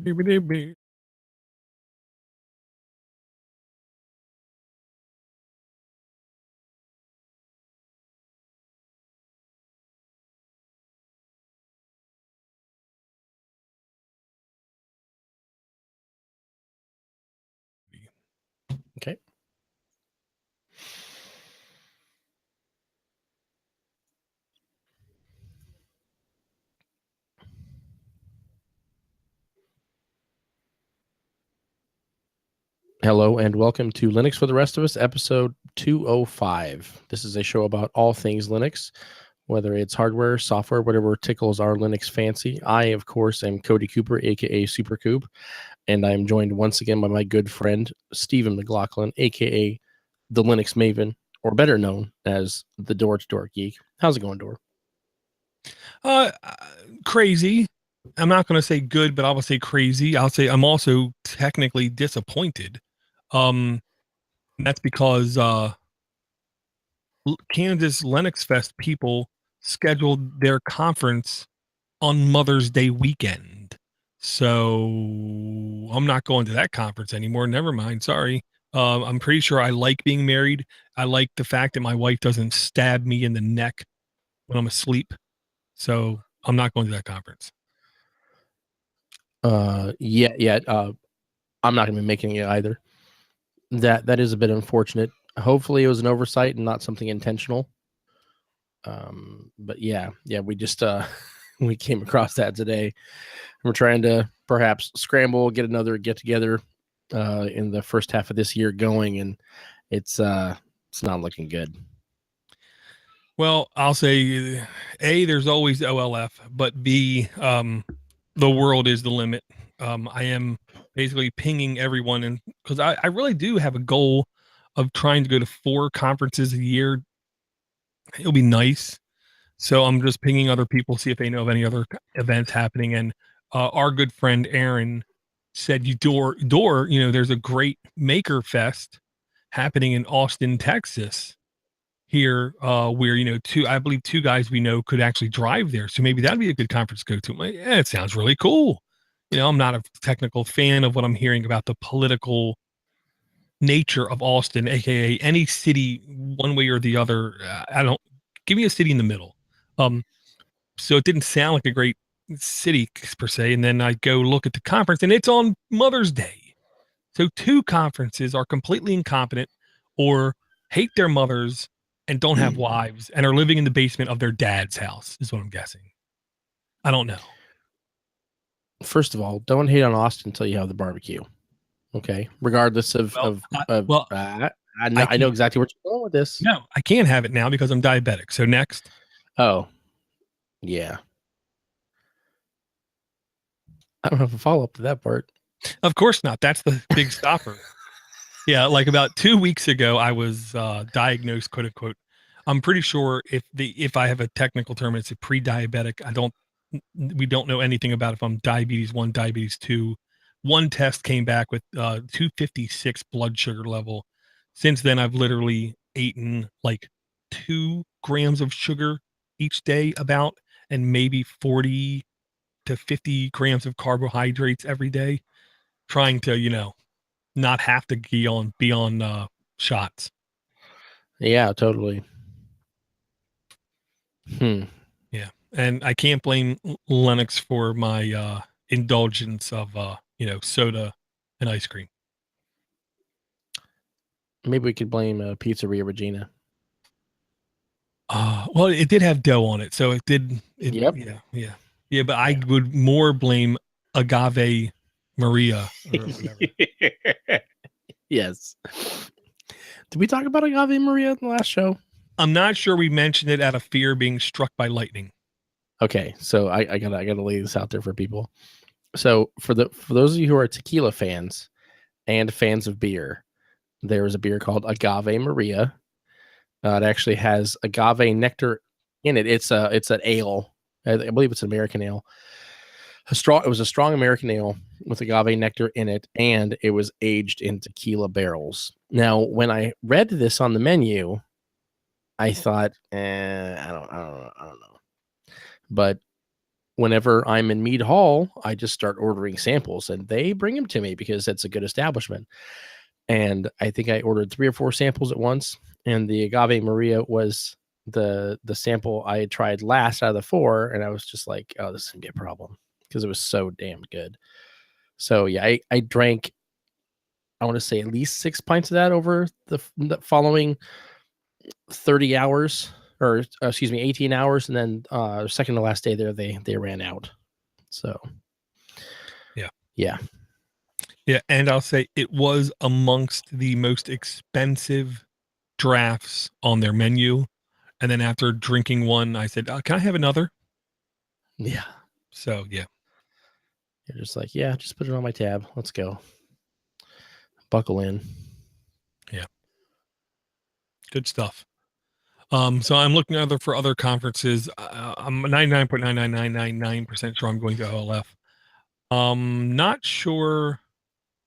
Okay. Hello and welcome to Linux for the Rest of Us, episode 205. This is a show about all things Linux, whether it's hardware, software, whatever tickles our Linux fancy. I, of course, am Cody Cooper, aka Super Coop, and I'm joined once again by my good friend, Stephen McLaughlin, aka the Linux Maven, or better known as the DoorToDoorGeek. How's it going, Door? Crazy. I'm not going to say good, but I will say crazy. I'll say I'm also technically disappointed. That's because Kansas Linux Fest people scheduled their conference on Mother's Day weekend. So I'm not going to that conference anymore. Never mind. Sorry. I'm pretty sure I like being married. I like the fact that my wife doesn't stab me in the neck when I'm asleep. So I'm not going to that conference. I'm not going to be making it either. That is a bit unfortunate. Hopefully it was an oversight and not something intentional. But yeah, we just we came across that today. We're trying to perhaps scramble, get another get together in the first half of this year going, and it's not looking good. Well, I'll say A, there's always OLF, but B, the world is the limit. I am basically pinging everyone, and because I really do have a goal of trying to go to 4 conferences a year. It'll be nice. So I'm just pinging other people, see if they know of any other events happening. And our good friend Aaron said, there's a great Maker Fest happening in Austin, Texas here, where, I believe 2 guys we know could actually drive there. So maybe that'd be a good conference to go to. I'm like, it sounds really cool. I'm not a technical fan of what I'm hearing about the political nature of Austin, aka any city one way or the other. Give me a city in the middle. So it didn't sound like a great city per se. And then I go look at the conference and it's on Mother's Day. So 2 conferences are completely incompetent or hate their mothers and don't have wives and are living in the basement of their dad's house is what I'm guessing. I don't know. First of all, don't hate on Austin until you have the barbecue. Okay. Regardless I know exactly where you're going with this. No, I can't have it now because I'm diabetic. So next. Oh, yeah. I don't have a follow-up to that part. Of course not. That's the big stopper. Yeah, like about 2 weeks ago, I was diagnosed, quote unquote. I'm pretty sure if I have a technical term, it's a pre-diabetic. We don't know anything about if I'm diabetes 1, diabetes 2. One test came back with 256 blood sugar level. Since then, I've literally eaten like 2 grams of sugar each day about, and maybe 40 to 50 grams of carbohydrates every day, trying to, not have to be on shots. Yeah, totally. Yeah. And I can't blame Linux for my indulgence of soda and ice cream. Maybe we could blame Pizzeria Regina. Well, it did have dough on it, so it did. Yep. Yeah. But I would more blame Agave Maria or whatever. Yes. Did we talk about Agave Maria in the last show? I'm not sure we mentioned it out of fear of being struck by lightning. Okay, so I gotta lay this out there for people. So for those of you who are tequila fans and fans of beer, there is a beer called Agave Maria. It actually has agave nectar in it. It's an ale. I believe it's an American ale. It was a strong American ale with agave nectar in it, and it was aged in tequila barrels. Now, when I read this on the menu, I thought, I don't know. But whenever I'm in Mead Hall, I just start ordering samples and they bring them to me because it's a good establishment. And I think I ordered 3 or 4 samples at once, and the Agave Maria was the sample I had tried last out of the 4, and I was just like, "Oh, this is gonna be a problem," because it was so damn good. So yeah, I drank, I want to say, at least 6 pints of that over the following 30 hours, or excuse me, 18 hours, and then second to last day there they ran out. So yeah. Yeah, and I'll say it was amongst the most expensive drafts on their menu. And then after drinking one, I said, "Can I have another?" Yeah. So yeah, You're just like, yeah, just put it on my tab. Let's go. Buckle in. yeah, good stuff. So I'm looking for other conferences. I'm 99.99999% sure I'm going to OLF. Not sure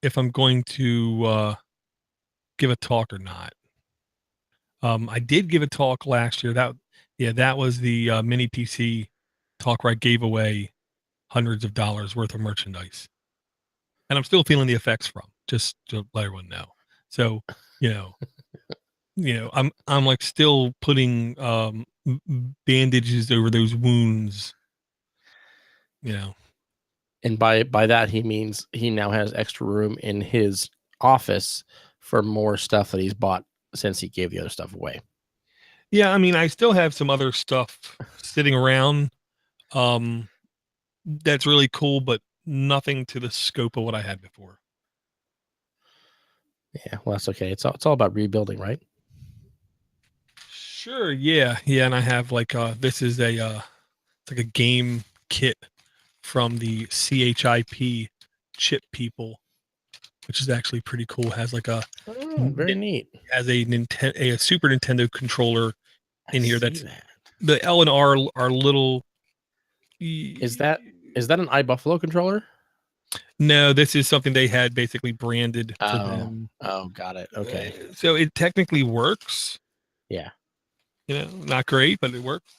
if I'm going to give a talk or not. I did give a talk last year. That was the mini PC talk where I gave away hundreds of dollars worth of merchandise, and I'm still feeling the effects from. Just to let everyone know. So, you know, I'm like still putting bandages over those wounds. And by that he means he now has extra room in his office for more stuff that he's bought since he gave the other stuff away. Yeah, I mean, I still have some other stuff sitting around that's really cool, but nothing to the scope of what I had before. Yeah, well, that's okay. It's all about rebuilding, right? Sure, yeah, and I have like this is a it's like a game kit from the CHIP chip people, which is actually pretty cool. It has like a very neat. Has a Super Nintendo controller in here. That's that. The L and R are little. Is that an iBuffalo controller? No, this is something they had basically branded for them. Oh, got it. Okay. So it technically works. Yeah. Not great, but it works.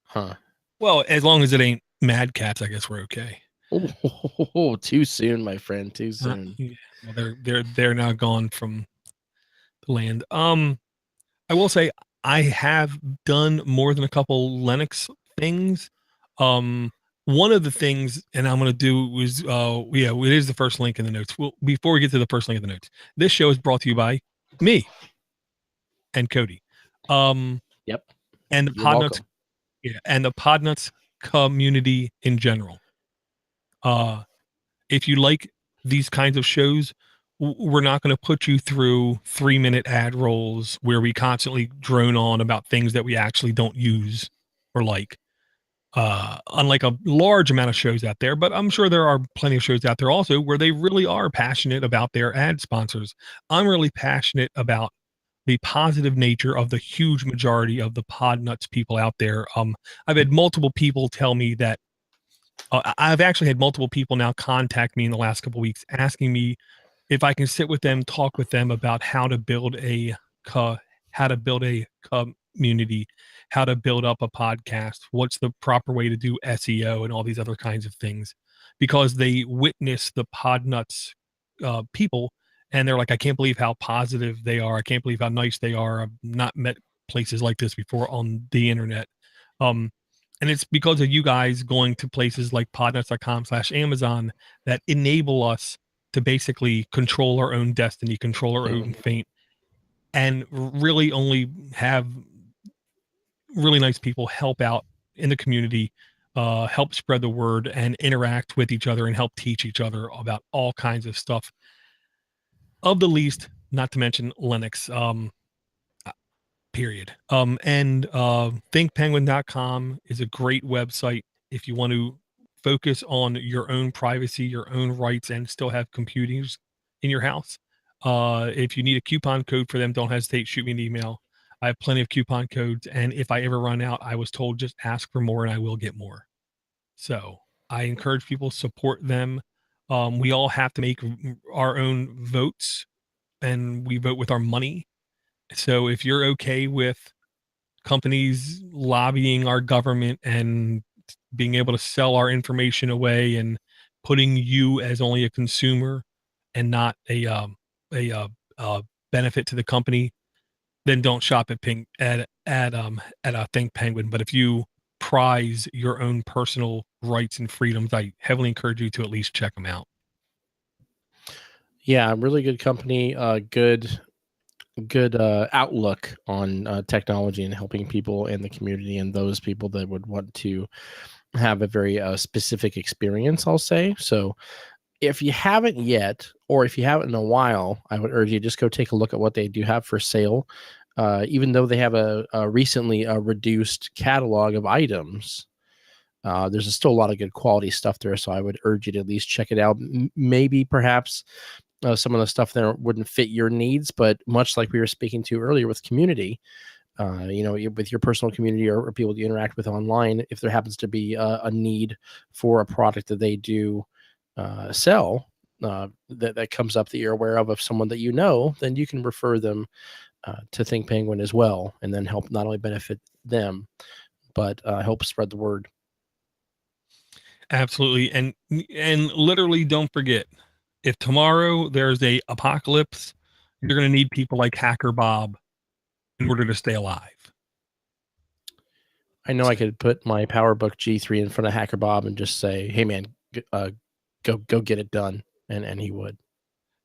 Huh. Well, as long as it ain't Mad Cats, I guess we're okay. Oh, too soon, my friend. Too soon. Well, they're now gone from the land. I will say I have done more than a couple Linux things. One of the things, and I'm going to do is, it is the first link in the notes. Well, before we get to the first link in the notes, this show is brought to you by me and Cody. Yep. And the Podnutz, and the Podnutz community in general. If you like these kinds of shows, we're not going to put you through 3-minute ad rolls where we constantly drone on about things that we actually don't use or like. Unlike a large amount of shows out there, but I'm sure there are plenty of shows out there also where they really are passionate about their ad sponsors. I'm really passionate about the positive nature of the huge majority of the Podnutz people out there. I've had multiple people tell me that I've actually had multiple people now contact me in the last couple of weeks asking me if I can sit with them, talk with them about how to build a community, how to build up a podcast, what's the proper way to do SEO and all these other kinds of things, because they witness the Podnutz people and they're like, I can't believe how positive they are. I can't believe how nice they are. I've not met places like this before on the internet. And it's because of you guys going to places like podnuts.com/Amazon that enable us to basically control our own destiny, control our own fate, and really only have really nice people help out in the community, help spread the word and interact with each other and help teach each other about all kinds of stuff. Of the least, not to mention Linux, period. And thinkpenguin.com is a great website if you want to focus on your own privacy, your own rights, and still have computers in your house. If you need a coupon code for them, don't hesitate, shoot me an email. I have plenty of coupon codes, and if I ever run out, I was told just ask for more and I will get more. So I encourage people to support them. We all have to make our own votes, and we vote with our money. So if you're okay with companies lobbying our government and being able to sell our information away and putting you as only a consumer and not a benefit to the company, then don't shop at Think Penguin. But if you prize your own personal rights and freedoms, I heavily encourage you to at least check them out. Yeah, really good company. Good outlook on technology and helping people in the community and those people that would want to have a very specific experience, I'll say. So if you haven't yet, or if you haven't in a while, I would urge you just go take a look at what they do have for sale. Even though they have a recently reduced catalog of items, there's still a lot of good quality stuff there. So I would urge you to at least check it out. Maybe perhaps some of the stuff there wouldn't fit your needs, but much like we were speaking to earlier with community, with your personal community or people you interact with online, if there happens to be a need for a product that they do sell that comes up that you're aware of someone that you know, then you can refer them to Think Penguin as well, and then help not only benefit them, but help spread the word. Absolutely. And literally don't forget, if tomorrow there's a apocalypse, you're going to need people like Hacker Bob in order to stay alive. I know I could put my PowerBook G3 in front of Hacker Bob and just say, "Hey man, go get it done," and he would.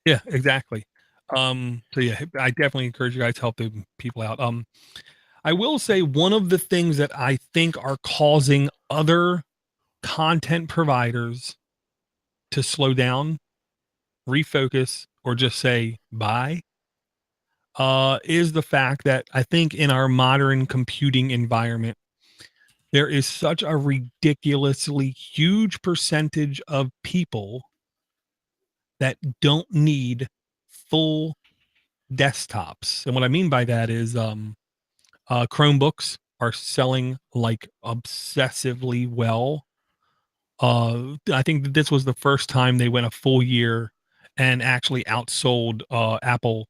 Yeah, exactly. So yeah, I definitely encourage you guys to help the people out. I will say one of the things that I think are causing other content providers to slow down, refocus, or just say bye, is the fact that I think in our modern computing environment, there is such a ridiculously huge percentage of people that don't need full desktops. And what I mean by that is Chromebooks are selling like obsessively well. I think that this was the first time they went a full year and actually outsold Apple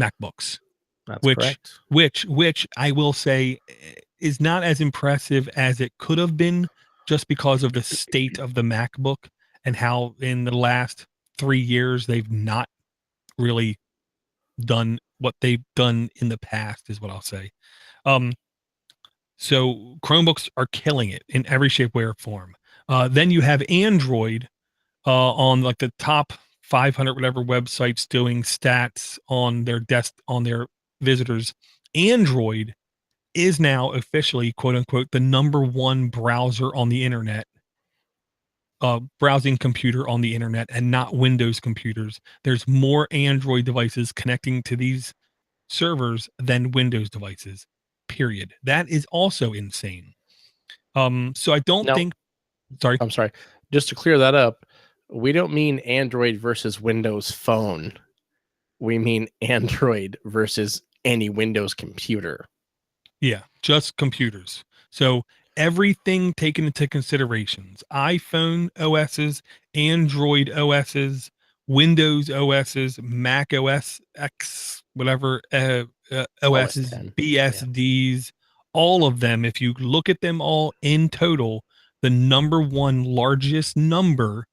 MacBooks. That's correct. Which I will say is not as impressive as it could have been, just because of the state of the MacBook and how in the last 3 years they've not really done what they've done in the past, is what I'll say. So Chromebooks are killing it in every shape, way, or form. Then you have Android on like the top 500 whatever websites doing stats on their visitors. Android is now officially, quote unquote, the number one browser on the internet, browsing computer on the internet, and not Windows computers. There's more Android devices connecting to these servers than Windows devices, period. That is also insane. So I don't think, sorry. I'm sorry. Just to clear that up, we don't mean Android versus Windows Phone. We mean Android versus any Windows computer. Yeah, just computers. So everything taken into considerations: iPhone OSs, Android OSs, Windows OSs, Mac OS X, whatever OSs, BSDs, all of them. If you look at them all in total, the number one largest number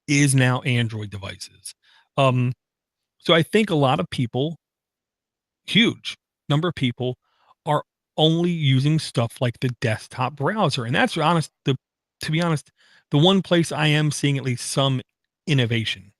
is now Android devices. So I think a lot of people, huge number of people, are only using stuff like the desktop browser. And that's to be honest, the one place I am seeing at least some innovation.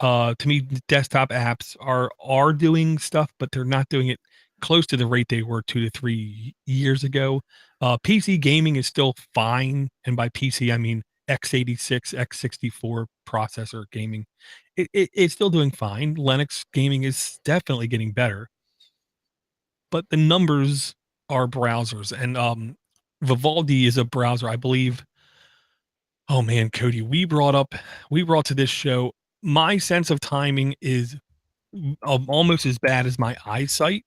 To me, desktop apps are doing stuff, but they're not doing it close to the rate they were 2 to 3 years ago. PC gaming is still fine. And by PC, I mean x86, x64 processor gaming. It's still doing fine. Linux gaming is definitely getting better. But the numbers are browsers, and Vivaldi is a browser, I believe. Oh man, Cody, we brought to this show. My sense of timing is almost as bad as my eyesight.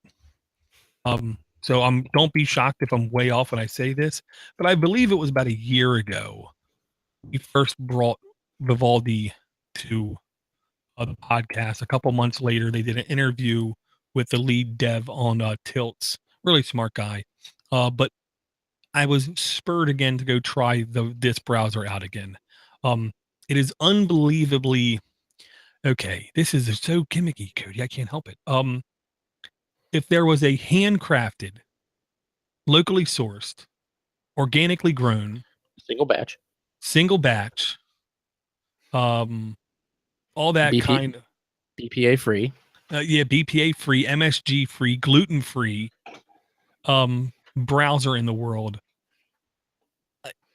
So don't be shocked if I'm way off when I say this, but I believe it was about a year ago we first brought Vivaldi to the podcast. A couple months later, they did an interview with the lead dev on Tilts. Really smart guy. But I was spurred again to go try this browser out again. It is unbelievably okay. This is so gimmicky, Cody. I can't help it. If there was a handcrafted, locally sourced, organically grown, single batch, all that kind of BPA free, BPA free, MSG free, gluten free, browser in the world.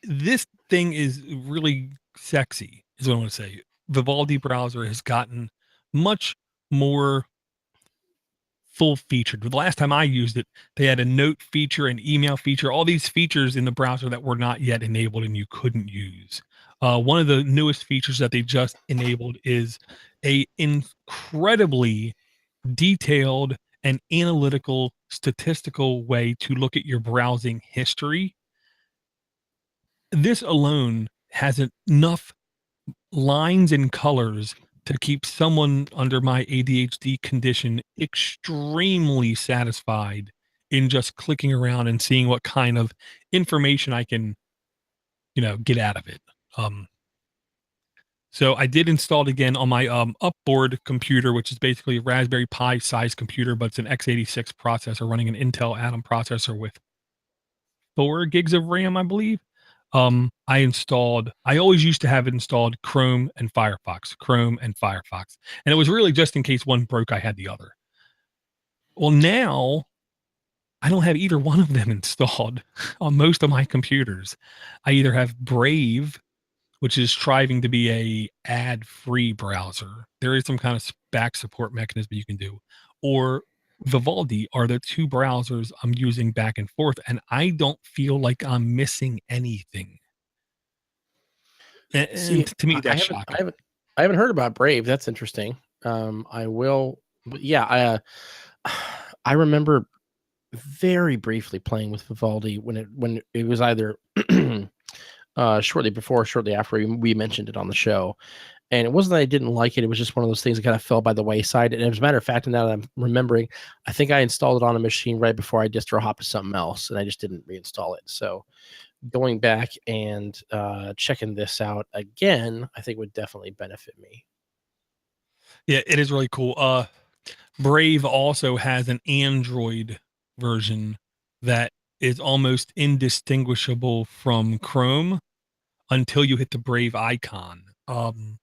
This thing is really sexy, is what I want to say. Vivaldi browser has gotten much more full featured. The last time I used it, they had a note feature, an email feature, all these features in the browser that were not yet enabled and you couldn't use. One of the newest features that they just enabled is a incredibly detailed and analytical statistical way to look at your browsing history. This alone has enough lines and colors to keep someone under my ADHD condition extremely satisfied in just clicking around and seeing what kind of information I can, get out of it. So I did install it again on my Upboard computer, which is basically a Raspberry Pi size computer, but it's an x86 processor running an Intel Atom processor with 4 gigs of RAM, I believe. I always used to have it installed Chrome and Firefox. And it was really just in case one broke, I had the other. Well, now I don't have either one of them installed on most of my computers. I either have Brave, which is striving to be a ad-free browser. There is some kind of back support mechanism you can do, or Vivaldi are the two browsers I'm using back and forth, and I don't feel like I'm missing anything. And to me, that's shocking. I haven't heard about Brave. That's interesting. I will. Yeah, I remember very briefly playing with Vivaldi when it was either shortly before or shortly after we mentioned it on the show. And it wasn't that I didn't like it. It was just one of those things that kind of fell by the wayside. And as a matter of fact, now that I'm remembering, I think I installed it on a machine right before I distro hopped to something else, and I just didn't reinstall it. So going back and checking this out again, I think would definitely benefit me. Yeah, it is really cool. Brave also has an Android version that is almost indistinguishable from Chrome until you hit the Brave icon,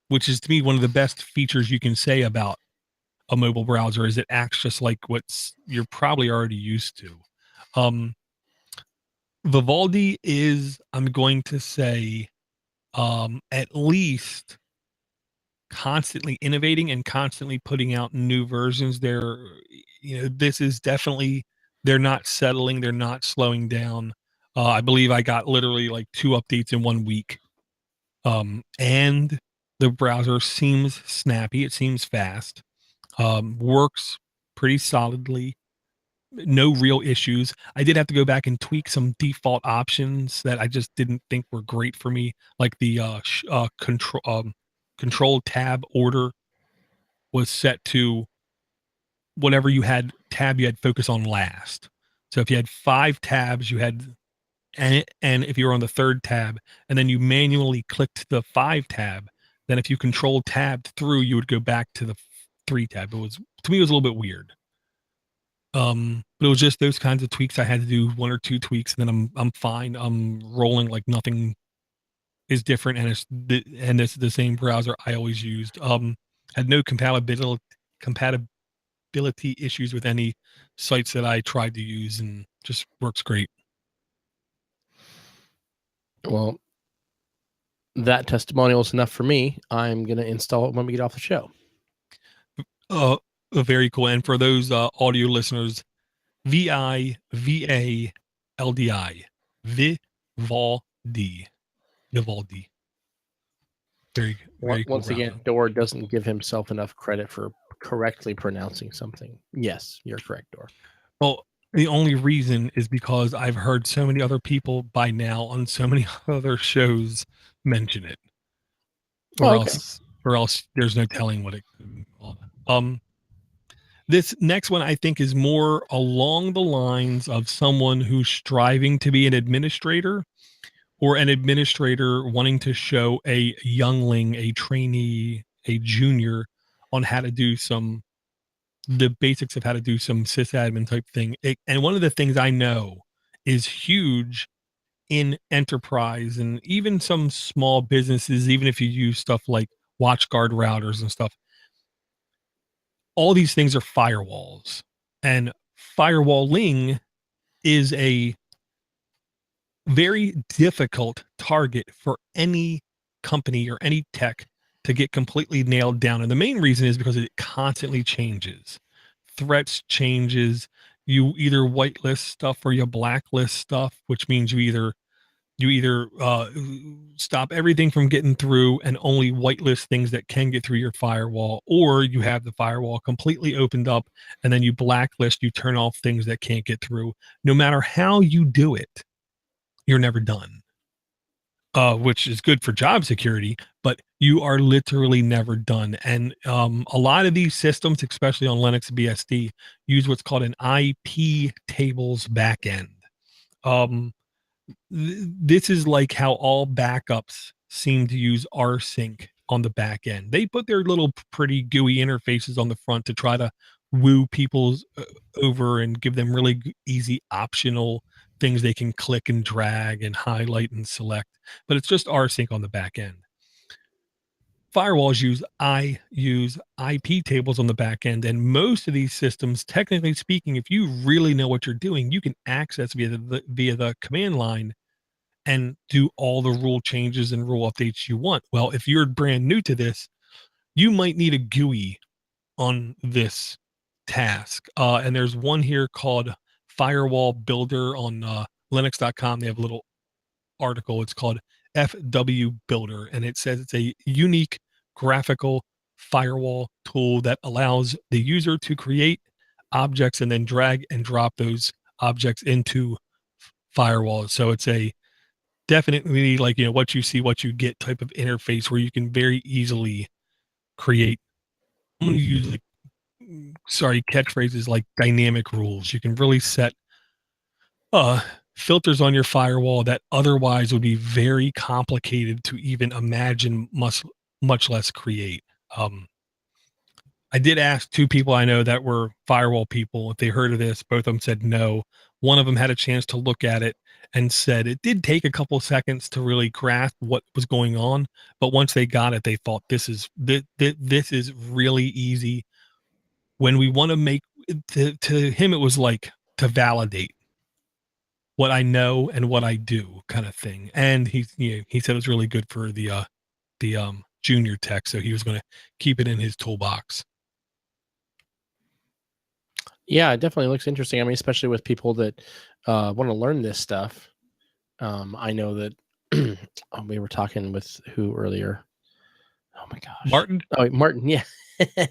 which is to me one of the best features you can say about a mobile browser is it acts just like you're probably already used to. Vivaldi is, I'm going to say, at least constantly innovating and constantly putting out new versions. This is definitely, they're not settling, they're not slowing down. I believe I got literally like 2 updates in 1 week. And the browser seems snappy, it seems fast, works pretty solidly. No real issues. I did have to go back and tweak some default options that I just didn't think were great for me, like the control tab order was set to whatever you had focus on last. So if you had 5 tabs, you had and if you were on the 3rd tab and then you manually clicked the 5 tab, then if you control tabbed through, you would go back to the 3 tab. To me, it was a little bit weird. But it was just those kinds of tweaks. I had to do 1 or 2 tweaks, and then I'm fine. I'm rolling like nothing is different, and it's the same browser I always used. Had no compatibility issues with any sites that I tried to use, and just works great. Well, that testimonial is enough for me. I'm going to install it when we get off the show. Very cool. And for those audio listeners, Vivaldi, Vivaldi. Very cool. Once again, Door doesn't give himself enough credit for correctly pronouncing something. Yes, you're correct, Door. Well, the only reason is because I've heard so many other people by now on so many other shows mention it. Or else there's no telling what it could be called. This next one, I think, is more along the lines of someone who's striving to be an administrator, or an administrator wanting to show a youngling, a trainee, a junior on how to do the basics of how to do some sysadmin type thing. And one of the things I know is huge in enterprise and even some small businesses, even if you use stuff like WatchGuard routers and stuff, all these things are firewalls. And firewalling is a very difficult target for any company or any tech to get completely nailed down. And the main reason is because it constantly changes. Threats changes. You either whitelist stuff or you blacklist stuff, which means you either stop everything from getting through and only whitelist things that can get through your firewall, or you have the firewall completely opened up and then you blacklist, you turn off things that can't get through. No matter how you do it, you're never done. Which is good for job security, but you are literally never done. And a lot of these systems, especially on Linux BSD, use what's called an IP tables backend. This is like how all backups seem to use rsync on the back end. They put their little pretty GUI interfaces on the front to try to woo people over and give them really easy optional things they can click and drag and highlight and select, but it's just rsync on the back end. Firewalls use IP tables on the back end, and most of these systems, technically speaking, if you really know what you're doing, you can access via the command line and do all the rule changes and rule updates you want. Well, if you're brand new to this, you might need a GUI on this task. And there's one here called Firewall Builder on Linux.com. They have a little article. It's called FW Builder, and it says it's a unique graphical firewall tool that allows the user to create objects and then drag and drop those objects into firewalls. So it's a definitely like, what you see, what you get type of interface where you can very easily create. I'm going to use catchphrases like dynamic rules. You can really set filters on your firewall that otherwise would be very complicated to even imagine, much less create. I did ask two people I know that were firewall people if they heard of this. Both of them said no. One of them had a chance to look at it and said it did take a couple seconds to really grasp what was going on, but once they got it, they thought this is really easy. When we want to make to him, it was like to validate what I know and what I do, kind of thing. And he said it was really good for the junior tech, so he was going to keep it in his toolbox. Yeah, it definitely looks interesting. I mean, especially with people that want to learn this stuff. I know that we were talking with who earlier? Oh my gosh, Martin. Oh, Martin. Yeah,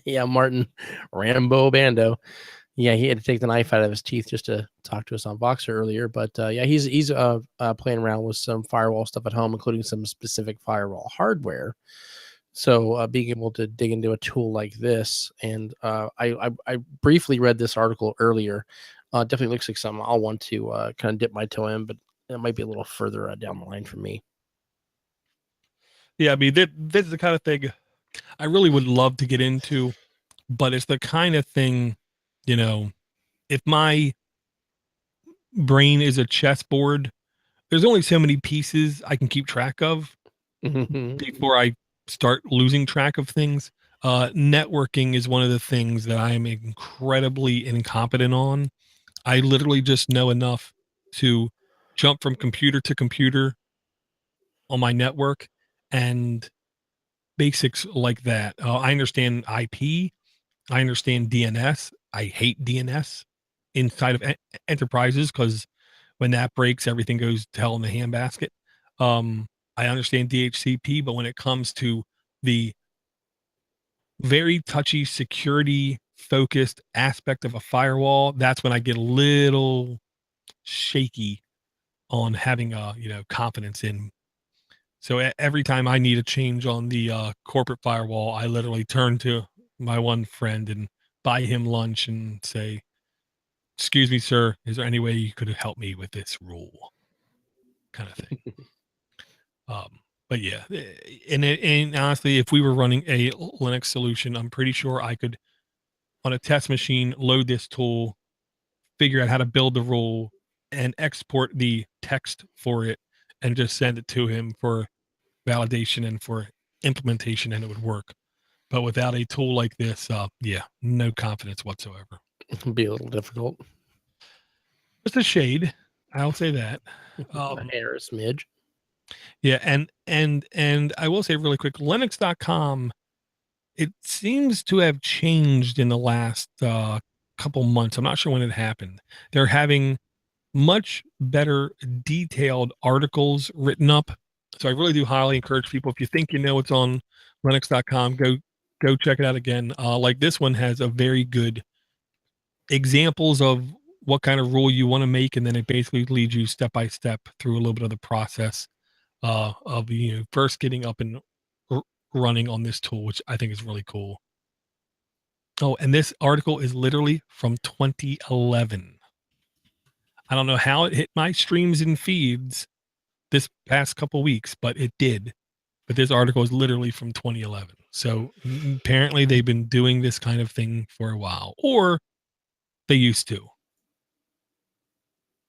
yeah, Martin Rambo Bando. Yeah, he had to take the knife out of his teeth just to talk to us on Voxer earlier. But yeah, he's playing around with some firewall stuff at home, including some specific firewall hardware. So being able to dig into a tool like this, and I briefly read this article earlier. Definitely looks like something I'll want to kind of dip my toe in, but it might be a little further down the line for me. Yeah, I mean, this is the kind of thing I really would love to get into, but it's the kind of thing, if my brain is a chessboard, there's only so many pieces I can keep track of before I start losing track of things. Networking is one of the things that I am incredibly incompetent on. I literally just know enough to jump from computer to computer on my network and basics like that. I understand IP. I understand DNS. I hate DNS inside of enterprises because when that breaks, everything goes to hell in the handbasket. I understand DHCP, but when it comes to the very touchy security focused aspect of a firewall, that's when I get a little shaky on having confidence in. So every time I need a change on the corporate firewall, I literally turn to my one friend and buy him lunch and say, "Excuse me, sir, is there any way you could have helped me with this rule?" Kind of thing. But yeah, and honestly, if we were running a Linux solution, I'm pretty sure I could, on a test machine, load this tool, figure out how to build the rule, and export the text for it, and just send it to him for validation and for implementation, and it would work. But without a tool like this, yeah, no confidence whatsoever. It'd be a little difficult. Just a shade, I'll say that. A hair, a smidge. Yeah, and I will say really quick, Linux.com, it seems to have changed in the last couple months. I'm not sure when it happened. They're having much better detailed articles written up. So I really do highly encourage people, if you think you know what's on Linux.com, go check it out again. Like this one has a very good examples of what kind of rule you want to make, and then it basically leads you step by step through a little bit of the process of first getting up and running on this tool, which I think is really cool. Oh, and this article is literally from 2011. I don't know how it hit my streams and feeds this past couple weeks, but it did. But this article is literally from 2011. So apparently they've been doing this kind of thing for a while, or they used to.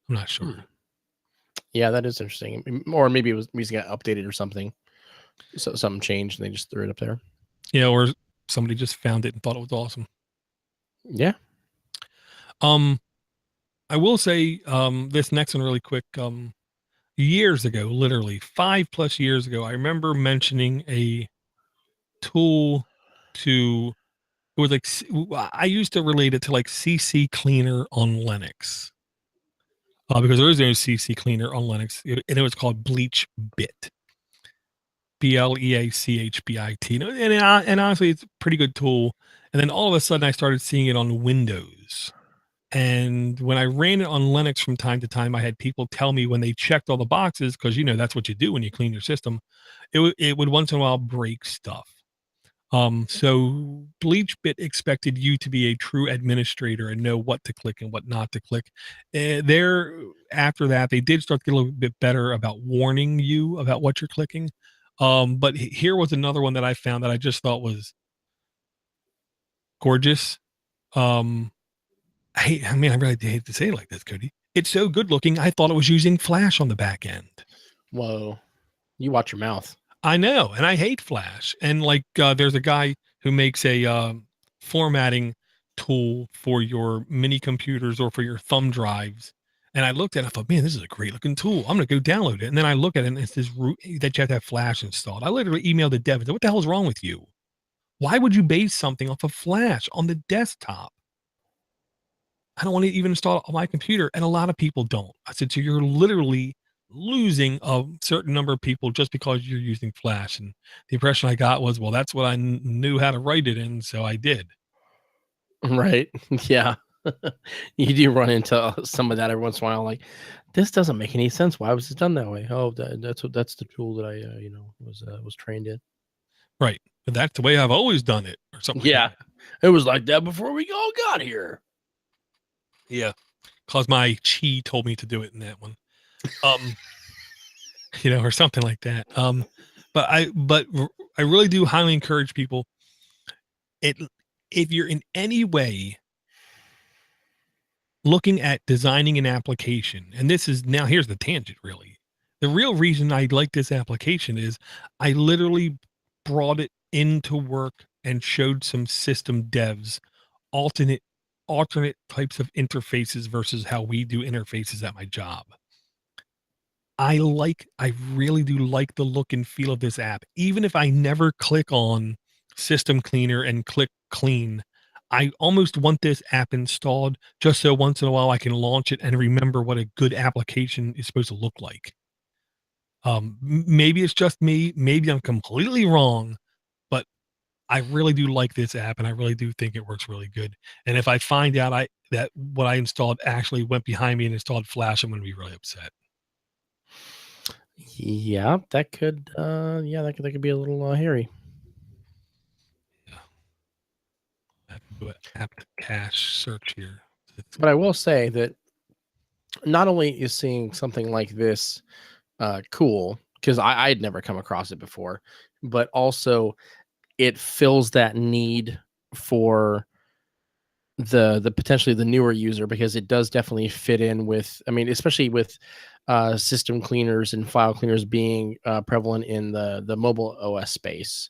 I'm not sure. Yeah, that is interesting. Or maybe it just got updated or something. So something changed and they just threw it up there. Yeah, or somebody just found it and thought it was awesome. Yeah. I will say this next one really quick. Years ago, literally 5+ years ago, I remember mentioning a tool to, it was like, I used to relate it to like CC Cleaner on Linux. Because there is no CC Cleaner on Linux, and it was called BleachBit. BleachBit. And honestly, it's a pretty good tool. And then all of a sudden, I started seeing it on Windows. And when I ran it on Linux from time to time, I had people tell me when they checked all the boxes, because that's what you do when you clean your system, it would once in a while break stuff. So BleachBit expected you to be a true administrator and know what to click and what not to click. After that, they did start to get a little bit better about warning you about what you're clicking. But here was another one that I found that I just thought was gorgeous. I really hate to say it like this, Cody. It's so good looking, I thought it was using Flash on the back end. Whoa. You watch your mouth. I know, and I hate Flash. And there's a guy who makes a formatting tool for your mini computers or for your thumb drives. And I looked at it, I thought, man, this is a great looking tool. I'm going to go download it. And then I look at it, and it says that you have to have Flash installed. I literally emailed the dev and said, what the hell is wrong with you? Why would you base something off of Flash on the desktop? I don't want to even install it on my computer. And a lot of people don't. I said, so you're literally losing a certain number of people just because you're using Flash. And the impression I got was, well, that's what I knew how to write it in, so I did. Right. Yeah. You do run into some of that every once in a while. Like, this doesn't make any sense. Why was it done that way? Oh, that's the tool that I was trained in. Right. But that's the way I've always done it, or something. Yeah. It was like that before we all got here. Yeah. Because my chi told me to do it in that one. Or something like that. But I really do highly encourage people, if you're in any way looking at designing an application, and here's the tangent, really. The real reason I like this application is I literally brought it into work and showed some system devs alternate types of interfaces versus how we do interfaces at my job. I really do like the look and feel of this app. Even if I never click on System Cleaner and click clean, I almost want this app installed just so once in a while I can launch it and remember what a good application is supposed to look like. Maybe it's just me. Maybe I'm completely wrong, but I really do like this app, and I really do think it works really good. And if I find out that what I installed actually went behind me and installed Flash, I'm going to be really upset. Yeah, that could be a little hairy. Yeah. Apt cache search here. But I will say that not only is seeing something like this cool, because I'd never come across it before, but also it fills that need for the potentially the newer user, because it does definitely fit in with, I mean, especially with system cleaners and file cleaners being prevalent in the mobile OS space.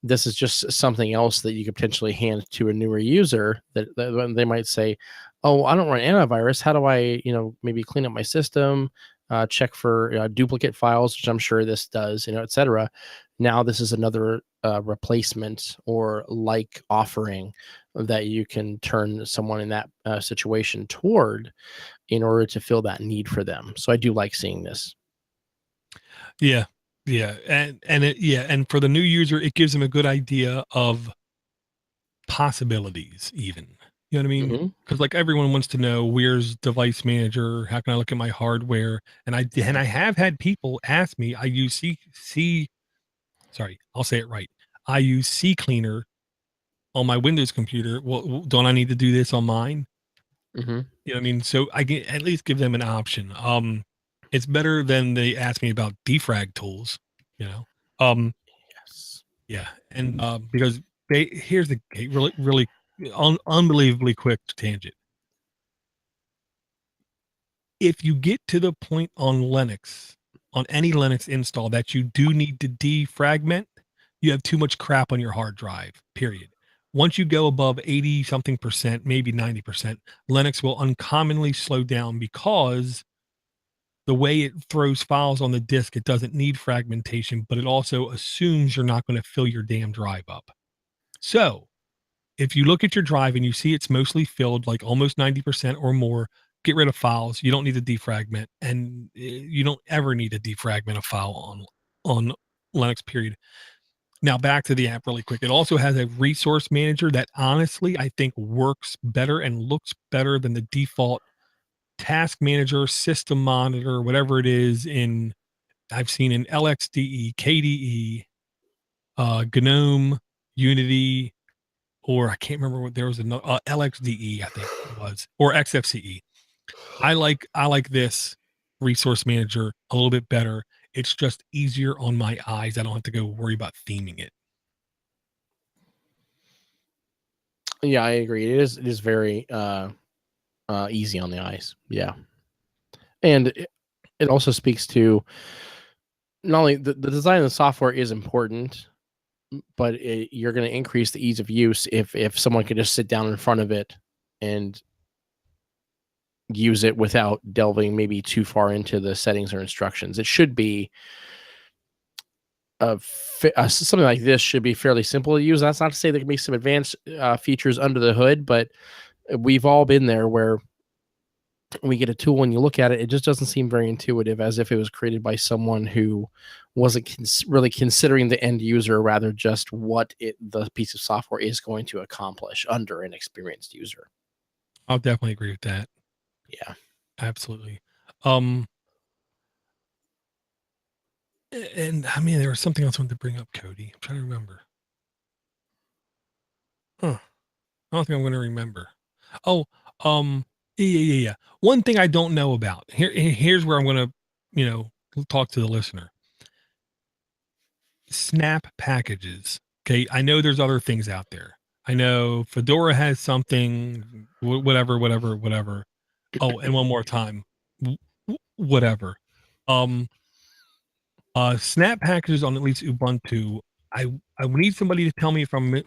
This is just something else that you could potentially hand to a newer user that they might say, oh, I don't run antivirus. How do I, maybe clean up my system, check for duplicate files, which I'm sure this does, et cetera. Now this is another replacement or like offering that you can turn someone in that situation toward in order to fill that need for them. So I do like seeing this. Yeah. Yeah. And for the new user, it gives them a good idea of possibilities even. You know what I mean? Mm-hmm. Because like everyone wants to know, where's device manager? How can I look at my hardware? And I have had people ask me, I use sorry, I'll say it right. I use CCleaner on my Windows computer. Well, don't I need to do this on mine? Mm-hmm. You know what I mean? So I can at least give them an option. It's better than they ask me about defrag tools, you know? Yes. Yeah. And because here's the really unbelievably quick tangent. If you get to the point on Linux, on any Linux install, that you do need to defragment, you have too much crap on your hard drive, period. Once you go above 80 something percent, maybe 90%, Linux will uncommonly slow down because the way it throws files on the disk, it doesn't need fragmentation, but it also assumes you're not going to fill your damn drive up. So if you look at your drive and you see it's mostly filled, like almost 90% or more, get rid of files. You don't need to defragment, and you don't ever need to defragment a file on Linux, period. Now back to the app really quick. It also has a resource manager that honestly I think works better and looks better than the default task manager, system monitor, whatever it is I've seen in LXDE, KDE, GNOME, Unity, or I can't remember what there was another LXDE, I think it was, or XFCE. I like this resource manager a little bit better. It's just easier on my eyes. I don't have to go worry about theming it. Yeah, I agree. It is very easy on the eyes. Yeah. And it also speaks to not only the design of the software is important, but you're going to increase the ease of use if someone could just sit down in front of it and use it without delving maybe too far into the settings or instructions. It should be something like this should be fairly simple to use. That's not to say there can be some advanced features under the hood, but we've all been there where we get a tool and you look at it, it just doesn't seem very intuitive, as if it was created by someone who wasn't really considering the end user, rather just what the piece of software is going to accomplish under an experienced user. I'll definitely agree with that. Yeah. Absolutely. And I mean, there was something else I wanted to bring up, Cody. I'm trying to remember. I don't think I'm going to remember. Oh, yeah. One thing I don't know about here's where I'm going to, talk to the listener. Snap packages. Okay. I know there's other things out there. I know Fedora has something, whatever. Oh, and one more time, whatever. Snap packages on at least Ubuntu. I need somebody to tell me if I'm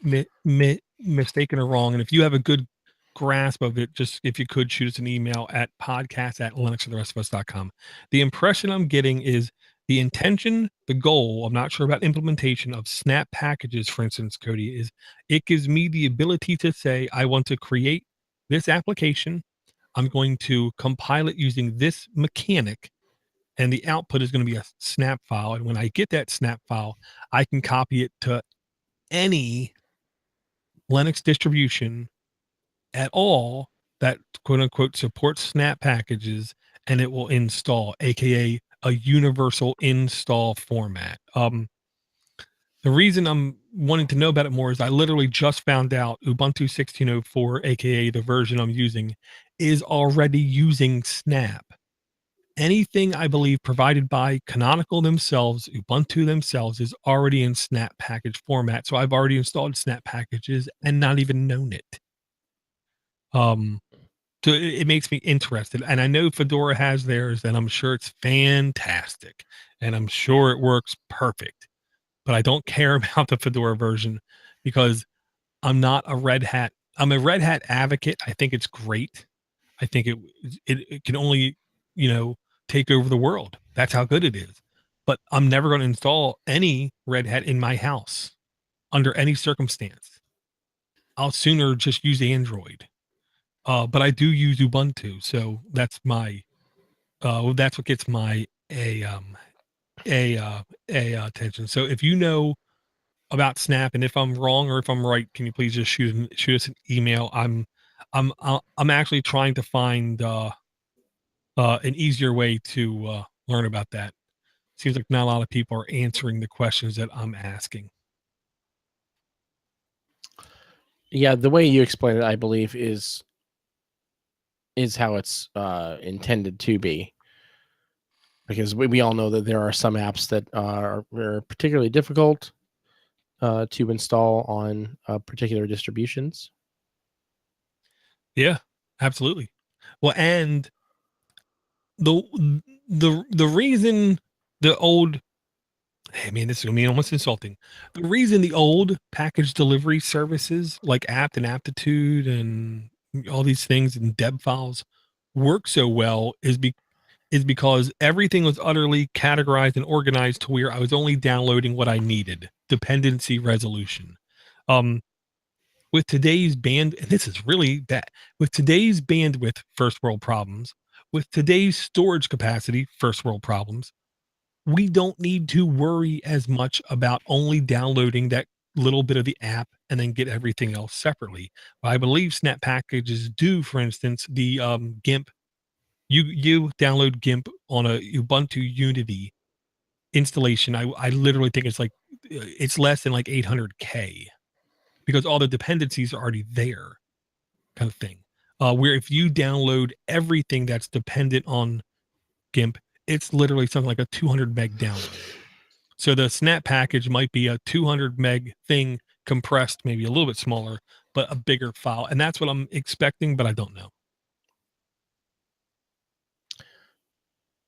mistaken or wrong. And if you have a good grasp of it, just if you could shoot us an email at podcast@LinuxForTheRestOfUs.com. The impression I'm getting is the intention, the goal, I'm not sure about implementation of snap packages, for instance, Cody, is it gives me the ability to say, I want to create this application. I'm going to compile it using this mechanic, and the output is going to be a snap file. And when I get that snap file, I can copy it to any Linux distribution at all that quote unquote supports snap packages, and it will install, aka a universal install format. The reason I'm wanting to know about it more is I literally just found out Ubuntu 16.04, aka the version I'm using, is already using Snap. Anything I believe provided by Canonical themselves, Ubuntu themselves, is already in Snap package format. So I've already installed Snap packages and not even known it. So it makes me interested. And I know Fedora has theirs, and I'm sure it's fantastic. And I'm sure it works perfect. But I don't care about the Fedora version because I'm not a Red Hat. I'm a Red Hat advocate. I think it's great. I think it can only, take over the world. That's how good it is. But I'm never going to install any Red Hat in my house under any circumstance. I'll sooner just use Android. But I do use Ubuntu, so that's what gets my attention. So if you know about Snap, and if I'm wrong or if I'm right, can you please just shoot us an email? I'm actually trying to find an easier way to learn about that. Seems like not a lot of people are answering the questions that I'm asking. Yeah, the way you explain it, I believe, is how it's intended to be. Because we all know that there are some apps that are particularly difficult to install on particular distributions. Yeah, absolutely. Well, and the reason the old, hey man, this is gonna be almost insulting. The reason the old package delivery services like apt and aptitude and all these things and deb files work so well is because everything was utterly categorized and organized to where I was only downloading what I needed. Dependency resolution. With today's and this is really bad. With today's bandwidth, first world problems. With today's storage capacity, first world problems. We don't need to worry as much about only downloading that little bit of the app and then get everything else separately. I believe Snap packages do, for instance, the GIMP. You download GIMP on a Ubuntu Unity installation. I literally think it's less than like 800K because all the dependencies are already there, kind of thing. Where if you download everything that's dependent on GIMP, it's literally something like a 200 meg download. So the Snap package might be a 200 meg thing compressed, maybe a little bit smaller, but a bigger file. And that's what I'm expecting, but I don't know.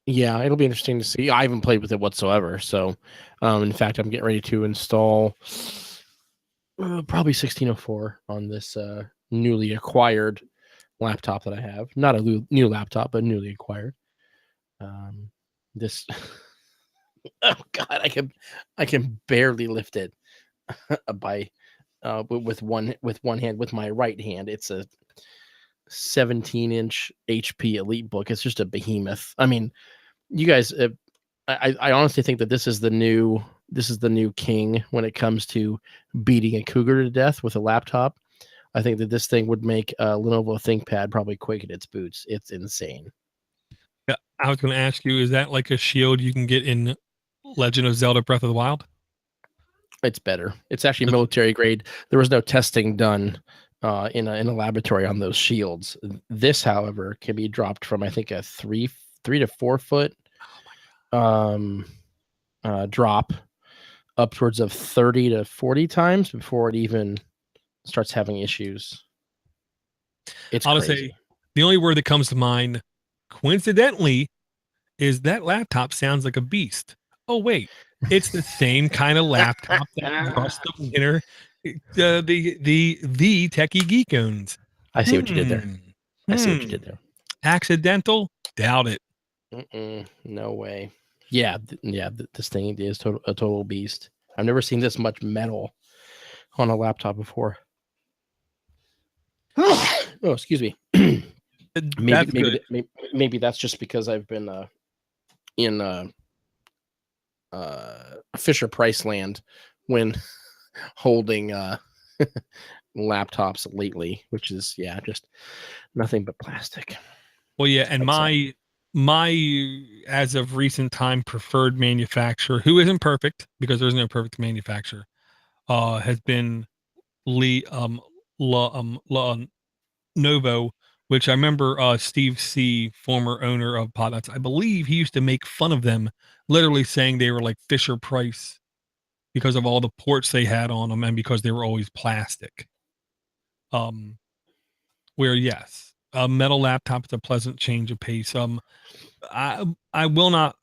Yeah, it'll be interesting to see. I haven't played with it whatsoever. So, in fact, I'm getting ready to install probably 1604 on this newly acquired laptop that I have. Not a new laptop, but newly acquired. This, oh God, I can barely lift it by with one hand with my right hand. It's a 17-inch HP EliteBook. It's just a behemoth. I mean, you guys, I honestly think that this is the new king when it comes to beating a cougar to death with a laptop. I think that this thing would make a Lenovo ThinkPad probably quake in its boots. It's insane. Yeah, I was going to ask you, is that like a shield you can get in Legend of Zelda Breath of the Wild? It's better. It's actually military grade. There was no testing done in a laboratory on those shields. This, however, can be dropped from I think a 3 to 4 foot drop upwards of 30 to 40 times before it even starts having issues. It's Honestly, crazy. the only word that comes to mind, coincidentally, is that laptop sounds like a beast. Oh wait, it's the same kind of laptop that Russ the Winner, the Techie Geek owns. I see what you did there. I see what you did there. Accidental? Doubt it. No way. Yeah, this thing is a total beast. I've never seen this much metal on a laptop before. Oh, excuse me. Maybe that's just because I've been in Fisher Price land when holding laptops lately, which is just nothing but plastic. Well, yeah, and my my, as of recent time, preferred manufacturer, who isn't perfect because there's no perfect manufacturer, has been Lee Novo, which I remember Steve C, former owner of Podnutz, I believe he used to make fun of them, literally saying they were like Fisher Price because of all the ports they had on them and because they were always plastic. Where yes, a metal laptop is a pleasant change of pace. I will not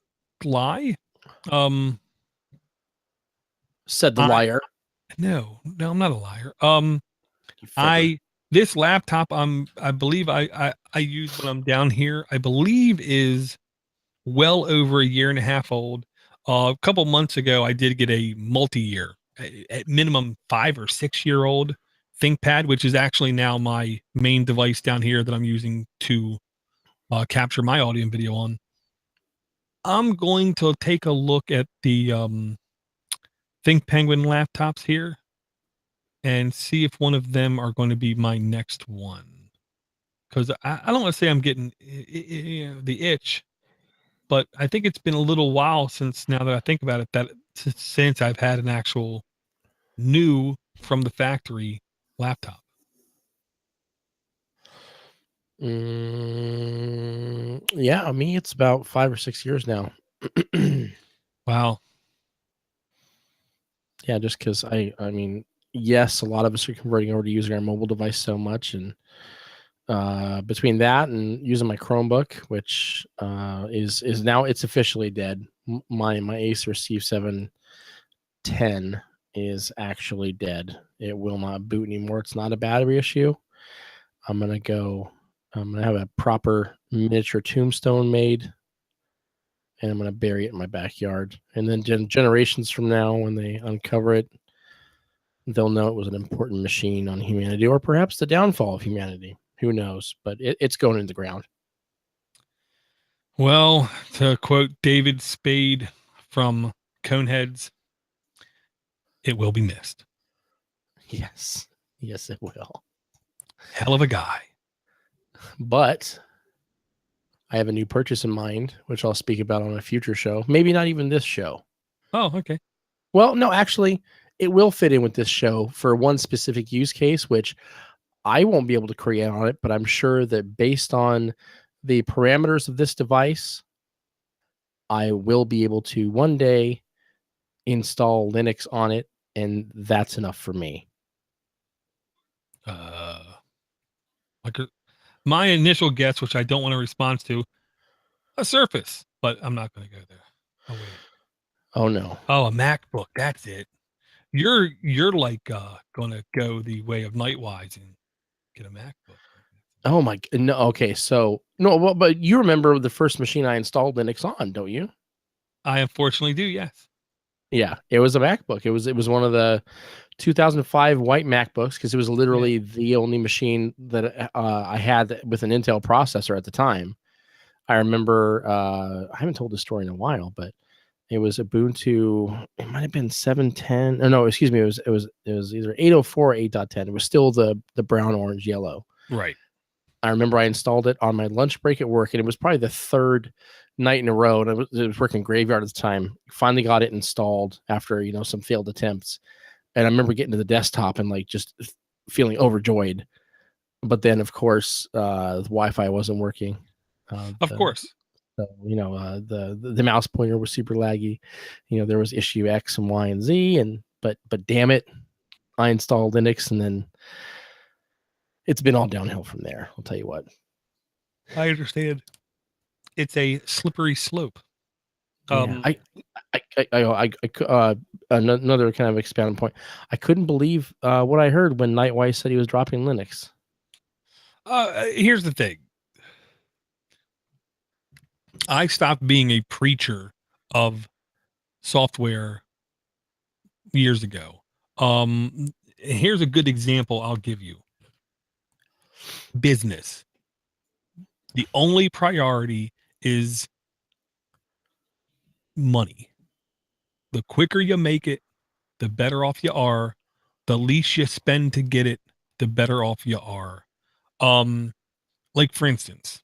lie. Said the I liar. no, I'm not a liar. You fibber. I this laptop I believe I use when I'm down here, I believe is well over a year and a half old. A couple months ago, I did get a multi-year, at minimum 5 or 6 year old ThinkPad, which is actually now my main device down here that I'm using to capture my audio and video on. I'm going to take a look at the Think Penguin laptops here and see if one of them are going to be my next one. Because I don't want to say I'm getting the itch, but I think it's been a little while since, now that I think about it, that since I've had an actual new from the factory laptop. Yeah, me, it's about 5 or 6 years now. Wow. Yeah, just because I mean, yes, a lot of us are converting over to using our mobile device so much, and between that and using my Chromebook, which is now, it's officially dead. My Acer C710 is actually dead. It will not boot anymore. It's not a battery issue. I'm gonna have a proper miniature tombstone made, and I'm gonna bury it in my backyard. And then generations from now, when they uncover it, they'll know it was an important machine on humanity, or perhaps the downfall of humanity. Who knows? But it's going in the ground. Well, to quote David Spade from Coneheads, it will be missed. Yes. Yes, it will. Hell of a guy. But I have a new purchase in mind, which I'll speak about on a future show. Maybe not even this show. Oh, okay. Well, no, actually, it will fit in with this show for one specific use case, which I won't be able to create on it, but I'm sure that based on the parameters of this device, I will be able to one day install Linux on it, and that's enough for me. Like my initial guess, which I don't want to respond to, a Surface, but I'm not going to go there. Oh wait. Oh no. Oh, a MacBook. That's it. You're like going to go the way of Nightwise and get a MacBook. Oh my no. Okay, so no, well, but you remember the first machine I installed Linux on, don't you? I unfortunately do. Yes. Yeah, it was a MacBook. It was one of the 2005 white MacBooks, because it was literally the only machine that I had with an Intel processor at the time. I remember I haven't told this story in a while, but it was Ubuntu. It might have been 7.10. Oh no, excuse me. It was either 8.04 or 8.10. It was still the brown, orange, yellow. Right. I remember I installed it on my lunch break at work, and it was probably the third night in a row. And it was working graveyard at the time. Finally got it installed after some failed attempts. And I remember getting to the desktop and like just feeling overjoyed. But then, of course, the Wi-Fi wasn't working. Of course. So, the mouse pointer was super laggy. There was issue X and Y and Z, but damn it, I installed Linux, and then it's been all downhill from there. I'll tell you what. I understand. It's a slippery slope. Yeah, another kind of expounding point. I couldn't believe what I heard when Nightwise said he was dropping Linux. Here's the thing. I stopped being a preacher of software years ago. Here's a good example I'll give you. Business. The only priority is money. The quicker you make it, the better off you are. The least you spend to get it, the better off you are. Like for instance,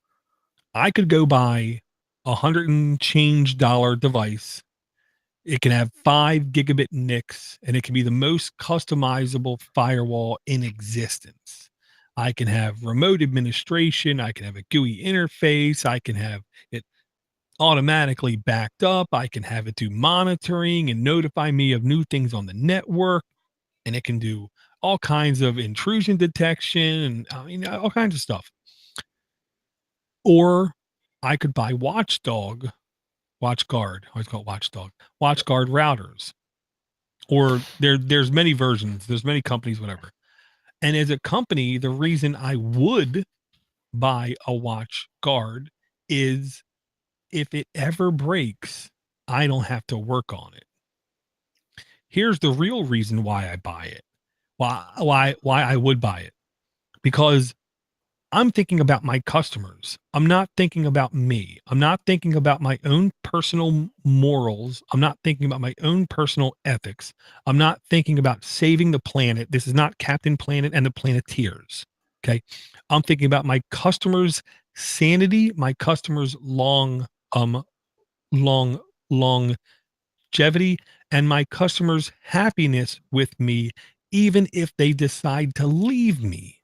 I could go buy $100 and change device. It can have 5 gigabit NICs, and it can be the most customizable firewall in existence. I can have remote administration. I can have a GUI interface. I can have it automatically backed up. I can have it do monitoring and notify me of new things on the network. And it can do all kinds of intrusion detection and all kinds of stuff. Or I could buy WatchGuard. I always call it Watchdog. WatchGuard routers. Or there's many versions. There's many companies, whatever. And as a company, the reason I would buy a WatchGuard is if it ever breaks, I don't have to work on it. Here's the real reason why I buy it. Why I would buy it. Because I'm thinking about my customers. I'm not thinking about me. I'm not thinking about my own personal morals. I'm not thinking about my own personal ethics. I'm not thinking about saving the planet. This is not Captain Planet and the Planeteers. Okay. I'm thinking about my customers' sanity, my customers' longevity, and my customers' happiness with me, even if they decide to leave me.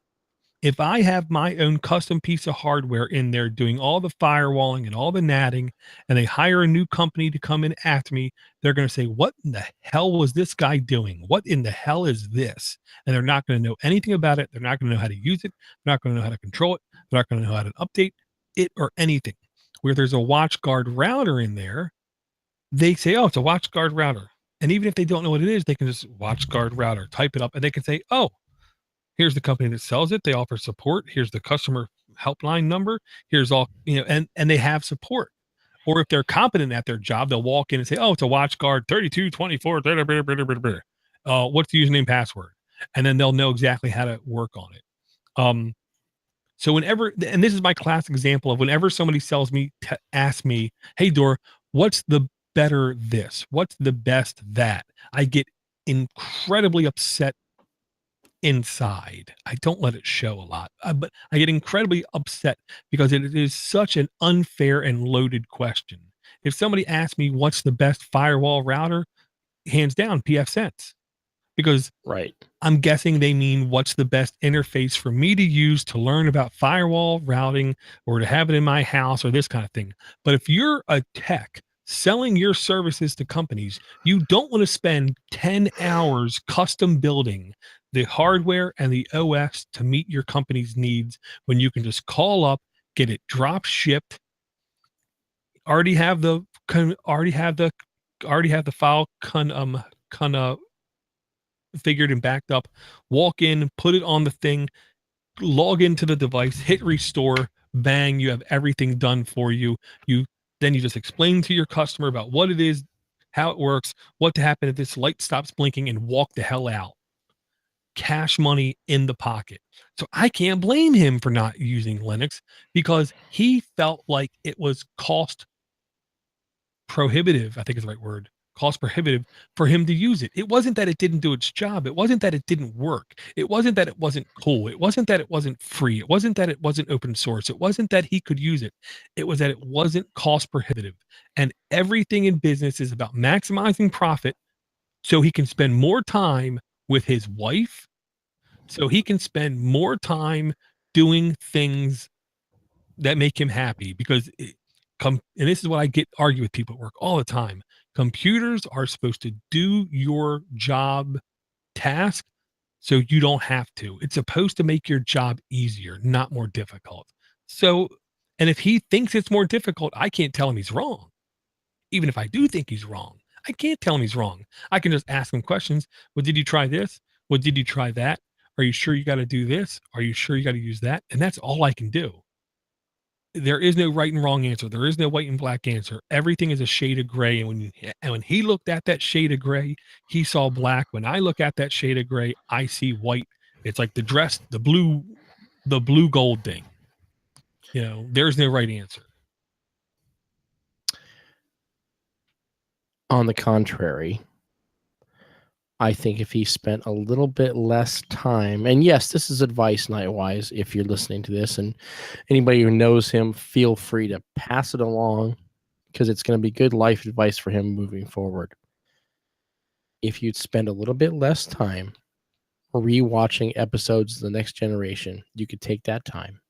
If I have my own custom piece of hardware in there doing all the firewalling and all the natting, and they hire a new company to come in after me, they're going to say, what in the hell was this guy doing? What in the hell is this? And they're not going to know anything about it. They're not going to know how to use it. They're not going to know how to control it. They're not going to know how to update it or anything. Where there's a WatchGuard router in there, they say, oh, it's a WatchGuard router. And even if they don't know what it is, they can just WatchGuard router, type it up, and they can say, oh, here's the company that sells it. They offer support. Here's the customer helpline number. Here's all, and they have support. Or if they're competent at their job, they'll walk in and say, oh, it's a WatchGuard 3224. What's the username password? And then they'll know exactly how to work on it. So whenever, and this is my classic example of whenever somebody sells me, ask me, hey, Dor, what's the better this? What's the best that? I get incredibly upset inside. I don't let it show a lot, but I get incredibly upset because it is such an unfair and loaded question. If somebody asks me what's the best firewall router, hands down, pfSense, because Right. I'm guessing they mean what's the best interface for me to use to learn about firewall routing or to have it in my house or this kind of thing. But if you're a tech selling your services to companies, you don't want to spend 10 hours custom building the hardware and the OS to meet your company's needs when you can just call up, get it drop shipped, already have the file figured and backed up, walk in, put it on the thing, log into the device, hit restore, bang, you have everything done for you. Then you just explain to your customer about what it is, how it works, what to happen if this light stops blinking, and walk the hell out. Cash money in the pocket. So I can't blame him for not using Linux because he felt like it was cost prohibitive, I think is the right word, cost prohibitive for him to use it. It wasn't that it didn't do its job. It wasn't that it didn't work. It wasn't that it wasn't cool. It wasn't that it wasn't free. It wasn't that it wasn't open source. It wasn't that he could use it. It was that it wasn't cost prohibitive. And everything in business is about maximizing profit so he can spend more time with his wife, so he can spend more time doing things that make him happy because and this is what I argue with people at work all the time. Computers are supposed to do your job task so you don't have to. It's supposed to make your job easier, not more difficult. So, and if he thinks it's more difficult, I can't tell him he's wrong. Even if I do think he's wrong, I can't tell him he's wrong. I can just ask him questions. Well, did you try this? Well, did you try that? Are you sure you got to do this? Are you sure you got to use that? And that's all I can do. There is no right and wrong answer. There is no white and black answer. Everything is a shade of gray. And when he looked at that shade of gray, he saw black. When I look at that shade of gray, I see white. It's like the dress, the blue gold thing. There's no right answer. On the contrary, I think if he spent a little bit less time, and yes, this is advice Nightwise, if you're listening to this, and anybody who knows him, feel free to pass it along. because it's going to be good life advice for him moving forward. If you'd spend a little bit less time rewatching episodes of The Next Generation, you could take that time,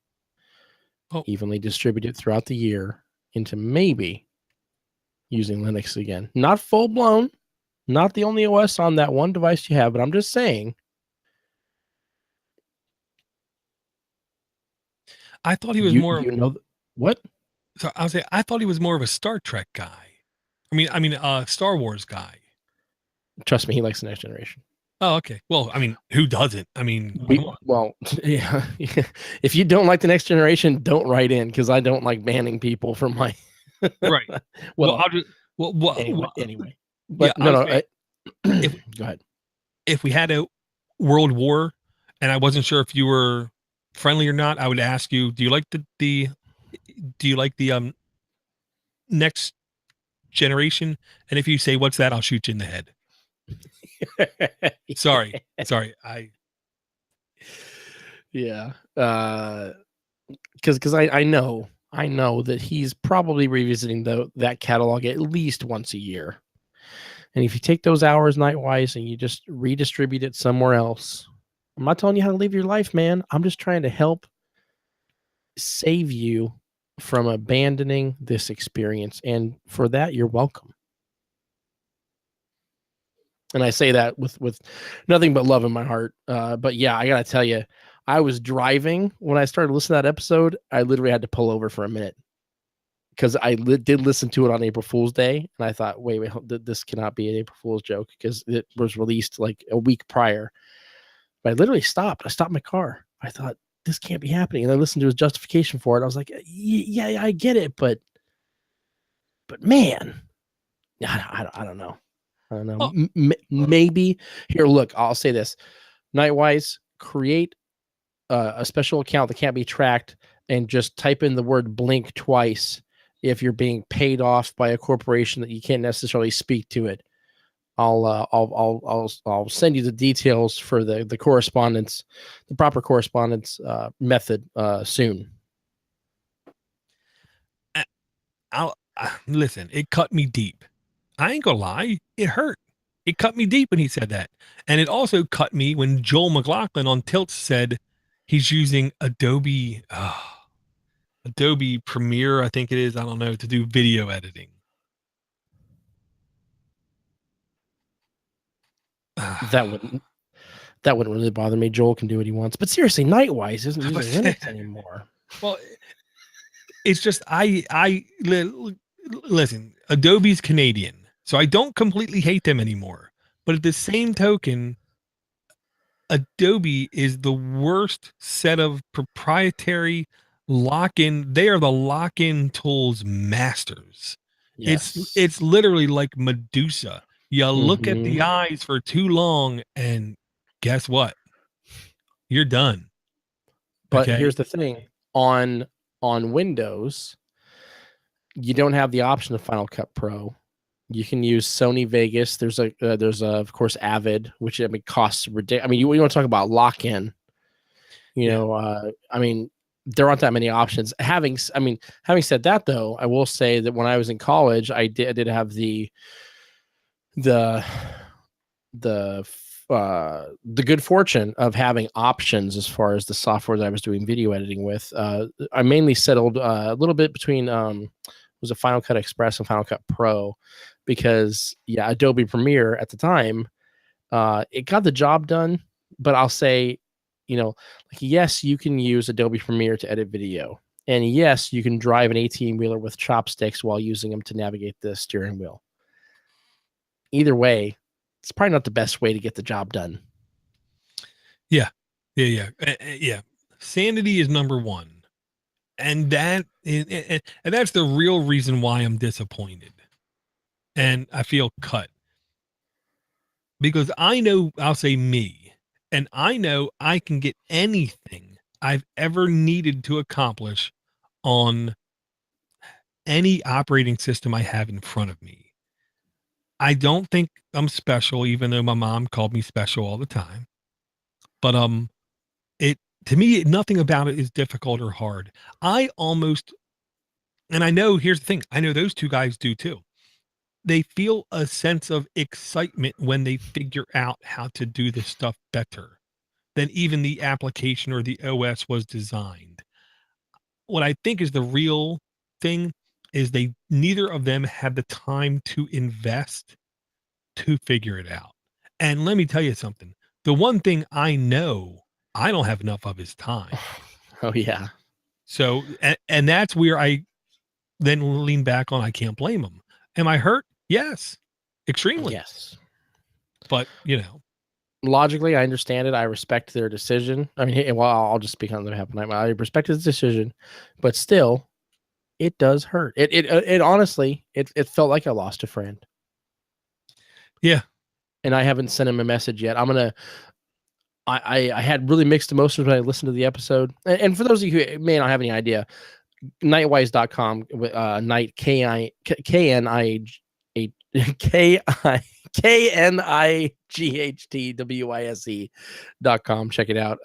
evenly distribute it throughout the year into maybe using Linux again. Not full blown, not the only OS on that one device you have, but I'm just saying. I thought he was more. What? So I'll say I thought he was more of a Star Trek guy. I mean, Star Wars guy. Trust me, he likes The Next Generation. Oh, okay. Well, I mean, who doesn't? I mean, well, yeah. If you don't like The Next Generation, don't write in, because I don't like banning people from my. Right. Well, I'll just. Anyway. But yeah, no. Go ahead. If we had a world war, and I wasn't sure if you were friendly or not, I would ask you: do you like the Next Generation? And if you say what's that, I'll shoot you in the head. Sorry. Yeah. Because I know that he's probably revisiting that catalog at least once a year. And if you take those hours Nightwise and you just redistribute it somewhere else, I'm not telling you how to live your life, man. I'm just trying to help save you from abandoning this experience. And for that, you're welcome. And I say that with nothing but love in my heart. But yeah, I got to tell you, I was driving when I started listening to that episode. I literally had to pull over for a minute, because I did listen to it on April Fool's Day. And I thought, wait, this cannot be an April Fool's joke, because it was released like a week prior. But I literally stopped. I stopped my car. I thought, this can't be happening. And I listened to his justification for it. I was like, yeah, I get it. But man, I don't know. I don't know. Oh. Maybe here, look, I'll say this. Nightwise, create a special account that can't be tracked and just type in the word blink twice if you're being paid off by a corporation that you can't necessarily speak to it. I'll send you the details for the correspondence, the proper correspondence method soon. Listen, it cut me deep. I ain't gonna lie, it hurt. It cut me deep when he said that. And it also cut me when Joel McLaughlin on Tilt said he's using Adobe Premiere, I think it is, I don't know, to do video editing. That wouldn't really bother me. Joel can do what he wants. But seriously, Nightwise isn't using Linux anymore. Well, it's just listen, Adobe's Canadian, so I don't completely hate them anymore. But at the same token, Adobe is the worst set of proprietary lock-in. They are the lock-in tools masters. Yes. It's literally like Medusa. You look at the eyes for too long, and guess what? You're done. But here's the thing: on Windows, you don't have the option of Final Cut Pro. You can use Sony Vegas. There's of course Avid, which costs ridiculous. I mean, you want to talk about lock-in? I mean, there aren't that many options. Having said that, though, I will say that when I was in college, I did have the good fortune of having options as far as the software that I was doing video editing with. I mainly settled a little bit between was a Final Cut Express and Final Cut Pro, because Adobe Premiere at the time, it got the job done. But I'll say, yes, you can use Adobe Premiere to edit video, and yes, you can drive an 18-wheeler with chopsticks while using them to navigate the steering wheel. Either way, it's probably not the best way to get the job done. Yeah. Sanity is number one. And that's the real reason why I'm disappointed. And I feel cut. Because I know, I'll say me, and I know I can get anything I've ever needed to accomplish on any operating system I have in front of me. I don't think I'm special, even though my mom called me special all the time. But to me, nothing about it is difficult or hard. I almost And I know, here's the thing, I know those two guys do too. They feel a sense of excitement when they figure out how to do the stuff better than even the application or the OS was designed. What I think is the real thing is they neither of them had the time to invest to figure it out. And let me tell you something. The one thing I know I don't have enough of is time. Oh yeah. So, and that's where I then lean back on, I can't blame them. Am I hurt? Yes, extremely. Yes. But, you know, Logically, I understand it. I respect their decision. I mean, well, I'll just speak on their behalf. I respect his decision, but still, it does hurt. It honestly, it felt like I lost a friend. yeah. And I haven't sent him a message yet. I had really mixed emotions when I listened to the episode. And for those of you who may not have any idea, nightwise.com, night KNIGHTWISE.com. Check it out.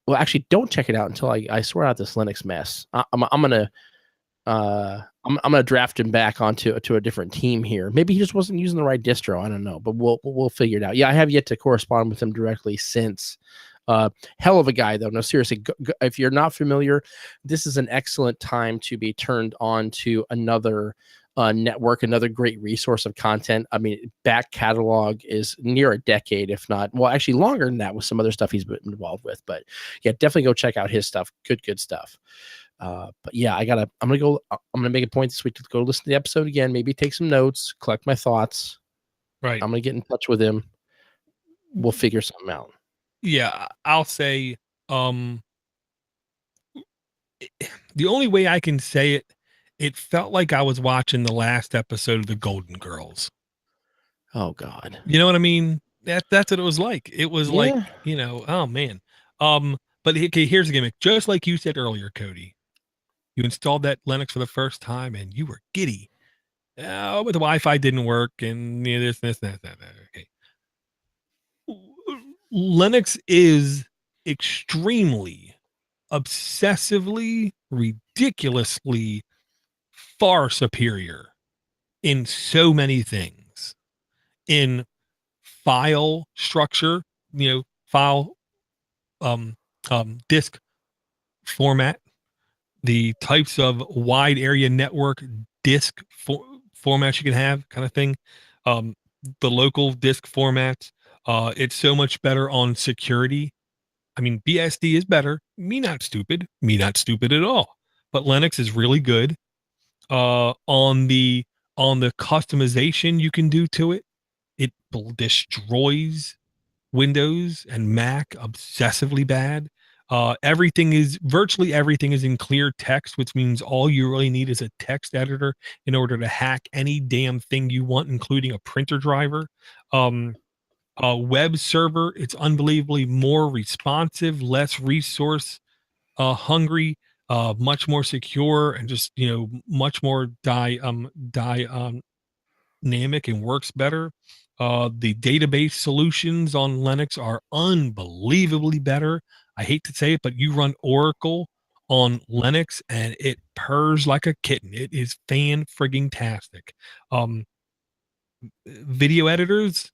Well, actually, don't check it out until I swear out this Linux mess. I'm gonna I'm gonna draft him back onto a different team here. Maybe he just wasn't using the right distro. I don't know, but we'll figure it out. Yeah, I have yet to correspond with him directly since. Hell of a guy though. No, seriously, if you're not familiar, this is an excellent time to be turned on to another network, another great resource of content. I mean, back catalog is near a decade, if not, well, actually longer than that with some other stuff he's been involved with. But yeah, definitely go check out his stuff. Good stuff. But yeah, I'm gonna make a point this week to go listen to the episode again, maybe take some notes, collect my thoughts. Right. I'm gonna get in touch with him. We'll figure something out. Yeah. I'll say, the only way I can say it, it felt like I was watching the last episode of the Golden Girls. Oh God. You know what I mean? That's what it was like. It was like, Yeah. you know, oh man. But okay, here's the gimmick. Just like you said earlier, Cody, you installed that Linux for the first time and you were giddy. But the Wi-Fi didn't work and you know, this, that. Okay. Linux is extremely, obsessively, ridiculously far superior in so many things. In file structure, you know, file disk format, the types of wide area network disk formats you can have, kind of thing. The local disk formats. It's so much better on security. I mean, BSD is better. Me not stupid. Me not stupid at all. But Linux is really good. On the customization you can do to it, it destroys Windows and Mac obsessively bad. Virtually everything is in clear text, which means all you really need is a text editor in order to hack any damn thing you want, including a printer driver. A web server, it's unbelievably more responsive, less resource hungry, much more secure, and just you know much more dynamic and works better. The database solutions on Linux are unbelievably better. I hate to say it, but you run Oracle on Linux and it purrs like a kitten. It is fan frigging tastic. Video editors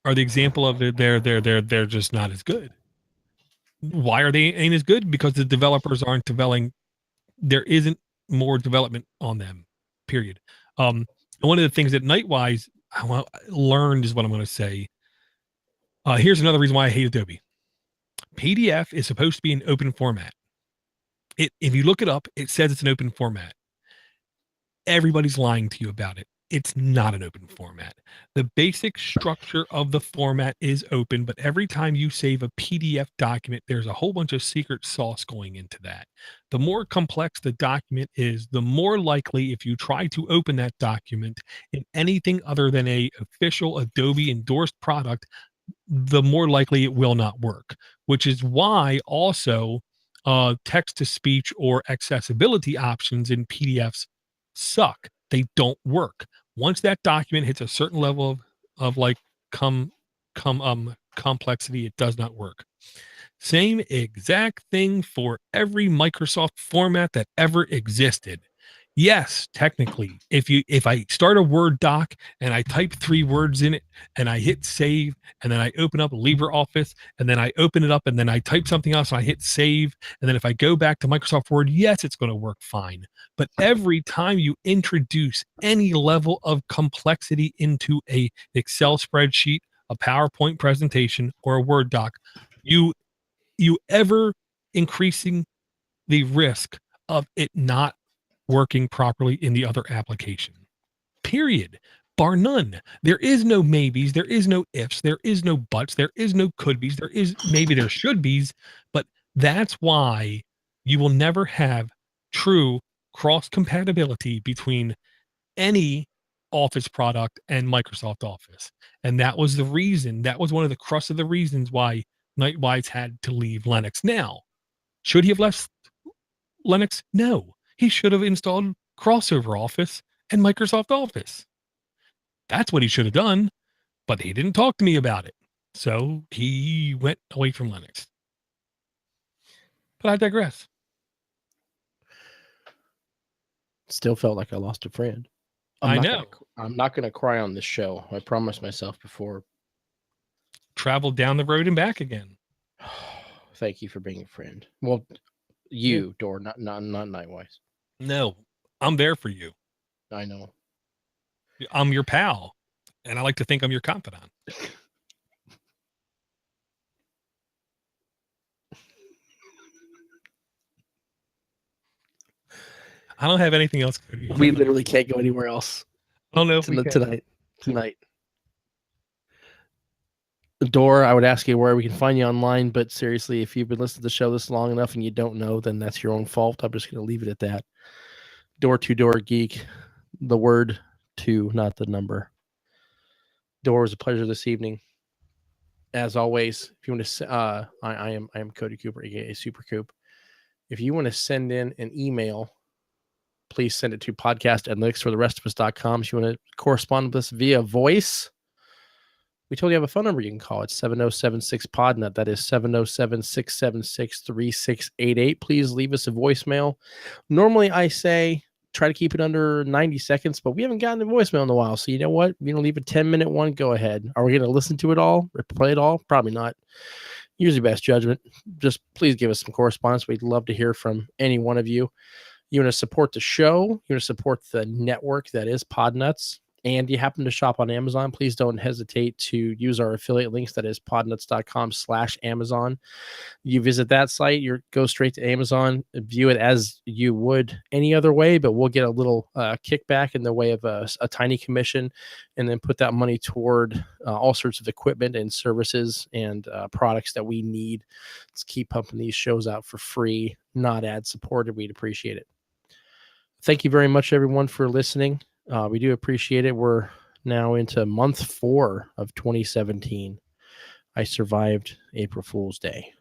are the example of it. They're just not as good. Why are they ain't as good? Because the developers aren't developing. There isn't more development on them. Period. And one of the things that Nightwise learned is what I'm going to say. Here's another reason why I hate Adobe. PDF is supposed to be an open format. If you look it up, it says it's an open format. Everybody's lying to you about it. It's not an open format. The basic structure of the format is open, but every time you save a PDF document, there's a whole bunch of secret sauce going into that. The more complex the document is, the more likely if you try to open that document in anything other than a official Adobe endorsed product, the more likely it will not work, which is why also text to speech or accessibility options in PDFs suck. They don't work. Once that document hits a certain level of like complexity, it does not work. Same exact thing for every Microsoft format that ever existed. Yes, technically, if I start a Word doc and I type 3 words in it and I hit save and then I open up LibreOffice and then I open it up and then I type something else and I hit save and then if I go back to Microsoft Word, yes, it's going to work fine. But every time you introduce any level of complexity into a Excel spreadsheet, a PowerPoint presentation, or a Word doc, you ever increasing the risk of it not working properly in the other application. Period. Bar none. There is no maybes. There is no ifs. There is no buts. There is no could be's. There is maybe there should be's, but that's why you will never have true cross compatibility between any Office product and Microsoft Office. And that was the reason, that was one of the crux of the reasons why Nightwise had to leave Linux. Now, should he have left Linux? No. He should have installed Crossover Office and Microsoft Office. That's what he should have done, but he didn't talk to me about it. So he went away from Linux. But I digress. Still felt like I lost a friend. I know. I'm not going to cry on this show. I promised myself before. Traveled down the road and back again. Thank you for being a friend. Well, you, Door, not Nightwise. No, I'm there for you. I know. I'm your pal, and I like to think I'm your confidant. I don't have anything else. We literally can't go anywhere else. I don't know if tonight. Door, I would ask you where we can find you online, but seriously, if you've been listening to the show this long enough and you don't know, then that's your own fault. I'm just going to leave it at that. DoorToDoorGeek, the word 2, not the number. Door, was a pleasure this evening. As always, if you want to, I am Cody Cooper, aka Super Coop. If you want to send in an email, please send it to podcast@LinuxForTheRestOfUs.com. If you want to correspond with us via voice, we told you have a phone number you can call. It's 7076-PODNUT. That is 707-676-3688. Please leave us a voicemail. Normally, I say try to keep it under 90 seconds, but we haven't gotten a voicemail in a while. So you know what? We're going to leave a 10-minute one. Go ahead. Are we going to listen to it all? Play it all? Probably not. Use your best judgment. Just please give us some correspondence. We'd love to hear from any one of you. You want to support the show, you want to support the network that is Podnutz, and you happen to shop on Amazon, please don't hesitate to use our affiliate links. That is podnutz.com/Amazon. You visit that site, you go straight to Amazon, view it as you would any other way, but we'll get a little kickback in the way of a tiny commission, and then put that money toward all sorts of equipment and services and products that we need. Let's keep pumping these shows out for free, not ad supported. We'd appreciate it. Thank you very much, everyone, for listening. We do appreciate it. We're now into month 4 of 2017. I survived April Fool's Day.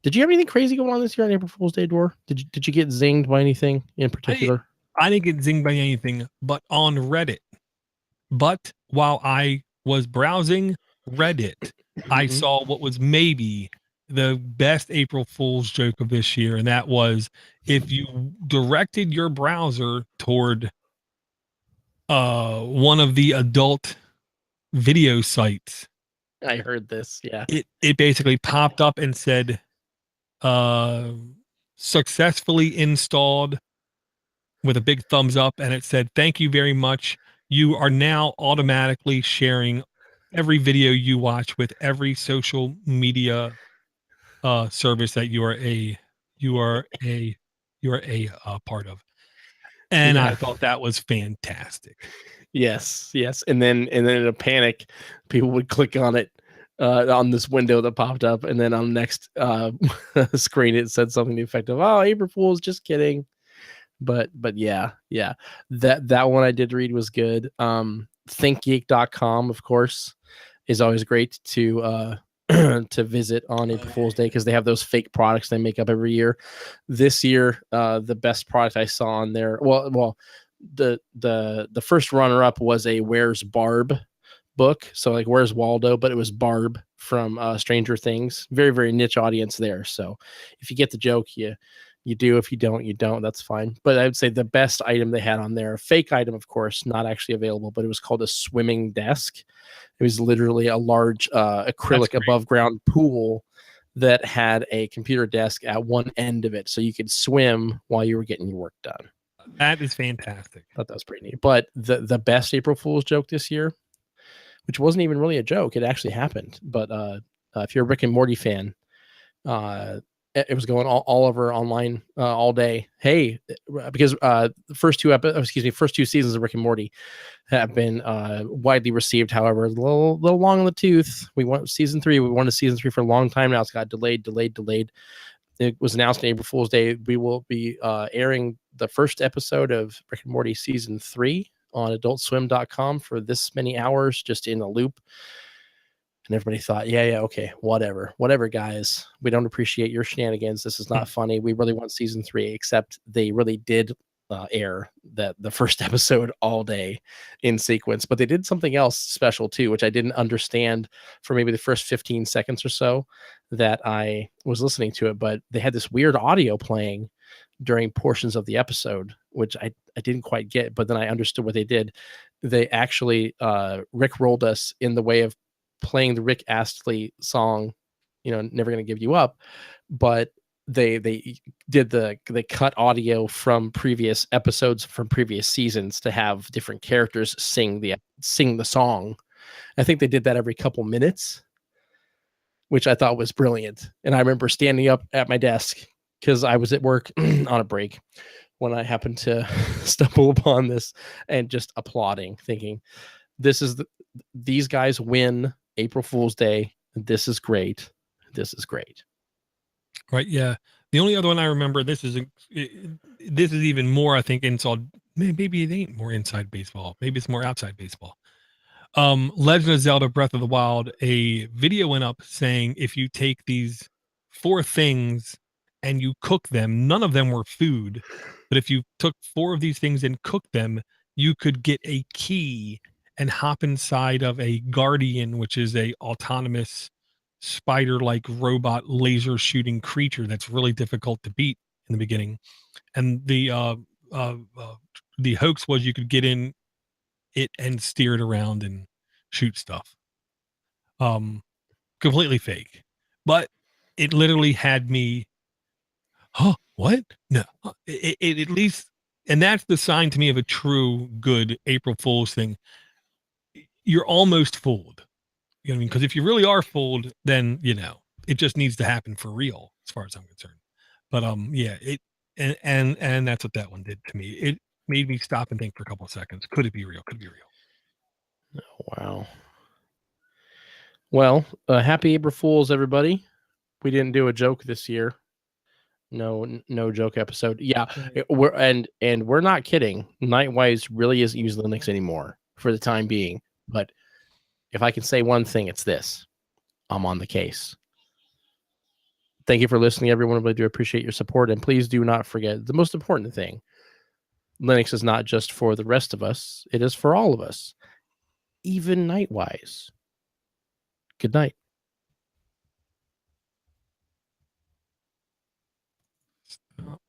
Did you have anything crazy going on this year on April Fool's Day, Dor? Did you get zinged by anything in particular? I didn't get zinged by anything, but on Reddit. But while I was browsing Reddit, I saw what was maybe the best April Fool's joke of this year, and that was if you directed your browser toward one of the adult video sites. I heard this, yeah. It basically popped up and said successfully installed with a big thumbs up, and it said, "Thank you very much. You are now automatically sharing every video you watch with every social media service that you are a part of." And yeah. I thought that was fantastic. Yes. And then in a panic, people would click on it on this window that popped up, and then on the next screen it said something effective. Oh, April Fool's, just kidding. But yeah. That one I did read was good. ThinkGeek.com, of course, is always great to to visit on April Fool's Day, because they have those fake products they make up every year. This year, the best product I saw on there, well, the first runner up was a Where's Barb book. So like Where's Waldo, but it was Barb from Stranger Things. Very, very niche audience there. So if you get the joke, you do. If you don't, you don't. That's fine. But I would say the best item they had on there, a fake item, of course, not actually available, but it was called a swimming desk. It was literally a large acrylic above ground pool that had a computer desk at one end of it, so you could swim while you were getting your work done. That is fantastic. I thought that was pretty neat. But the best April Fool's joke this year, which wasn't even really a joke, it actually happened. But if you're a Rick and Morty fan, it was going all over online all day. Hey, because the first two seasons of Rick and Morty have been widely received. However, a little long in the tooth. We want season 3. We wanted season 3 for a long time now. It's got delayed. It was announced on April Fool's Day. We will be airing the first episode of Rick and Morty season 3 on AdultSwim.com for this many hours, just in a loop. And everybody thought, yeah, okay, whatever, guys. We don't appreciate your shenanigans. This is not funny. We really want season 3, except they really did air the first episode all day in sequence. But they did something else special too, which I didn't understand for maybe the first 15 seconds or so that I was listening to it. But they had this weird audio playing during portions of the episode, which I didn't quite get. But then I understood what they did. They actually Rick rolled us in the way of playing the Rick Astley song, Never Gonna Give You Up, but they cut audio from previous episodes from previous seasons to have different characters sing the song. I think they did that every couple minutes, which I thought was brilliant. And I remember standing up at my desk because I was at work on a break when I happened to stumble upon this and just applauding, thinking, these guys win April Fool's Day. This is great. Right. Yeah. The only other one I remember, this is even more, I think, inside. Maybe it ain't more inside baseball. Maybe it's more outside baseball. Legend of Zelda Breath of the Wild, a video went up saying if you take these 4 things and you cook them, none of them were food, but if you took 4 of these things and cooked them, you could get a key and hop inside of a Guardian, which is a autonomous spider-like robot laser shooting creature that's really difficult to beat in the beginning. And the hoax was you could get in it and steer it around and shoot stuff. Completely fake, but it literally had me, what? No, it at least, and that's the sign to me of a true good April Fool's thing. You're almost fooled. You know what I mean? Because if you really are fooled, then it just needs to happen for real, as far as I'm concerned. But yeah, and that's what that one did to me. It made me stop and think for a couple of seconds. Could it be real? Could it be real? Oh, wow. Well, happy April Fools, everybody. We didn't do a joke this year. No joke episode. Yeah, we're not kidding. Nightwise really isn't using Linux anymore for the time being. But if I can say one thing, it's this: I'm on the case. Thank you for listening, everyone. I do appreciate your support, and please do not forget the most important thing: Linux is not just for the rest of us; it is for all of us, even Nightwise. Good night. Stop.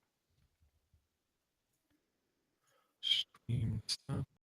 Stream stop.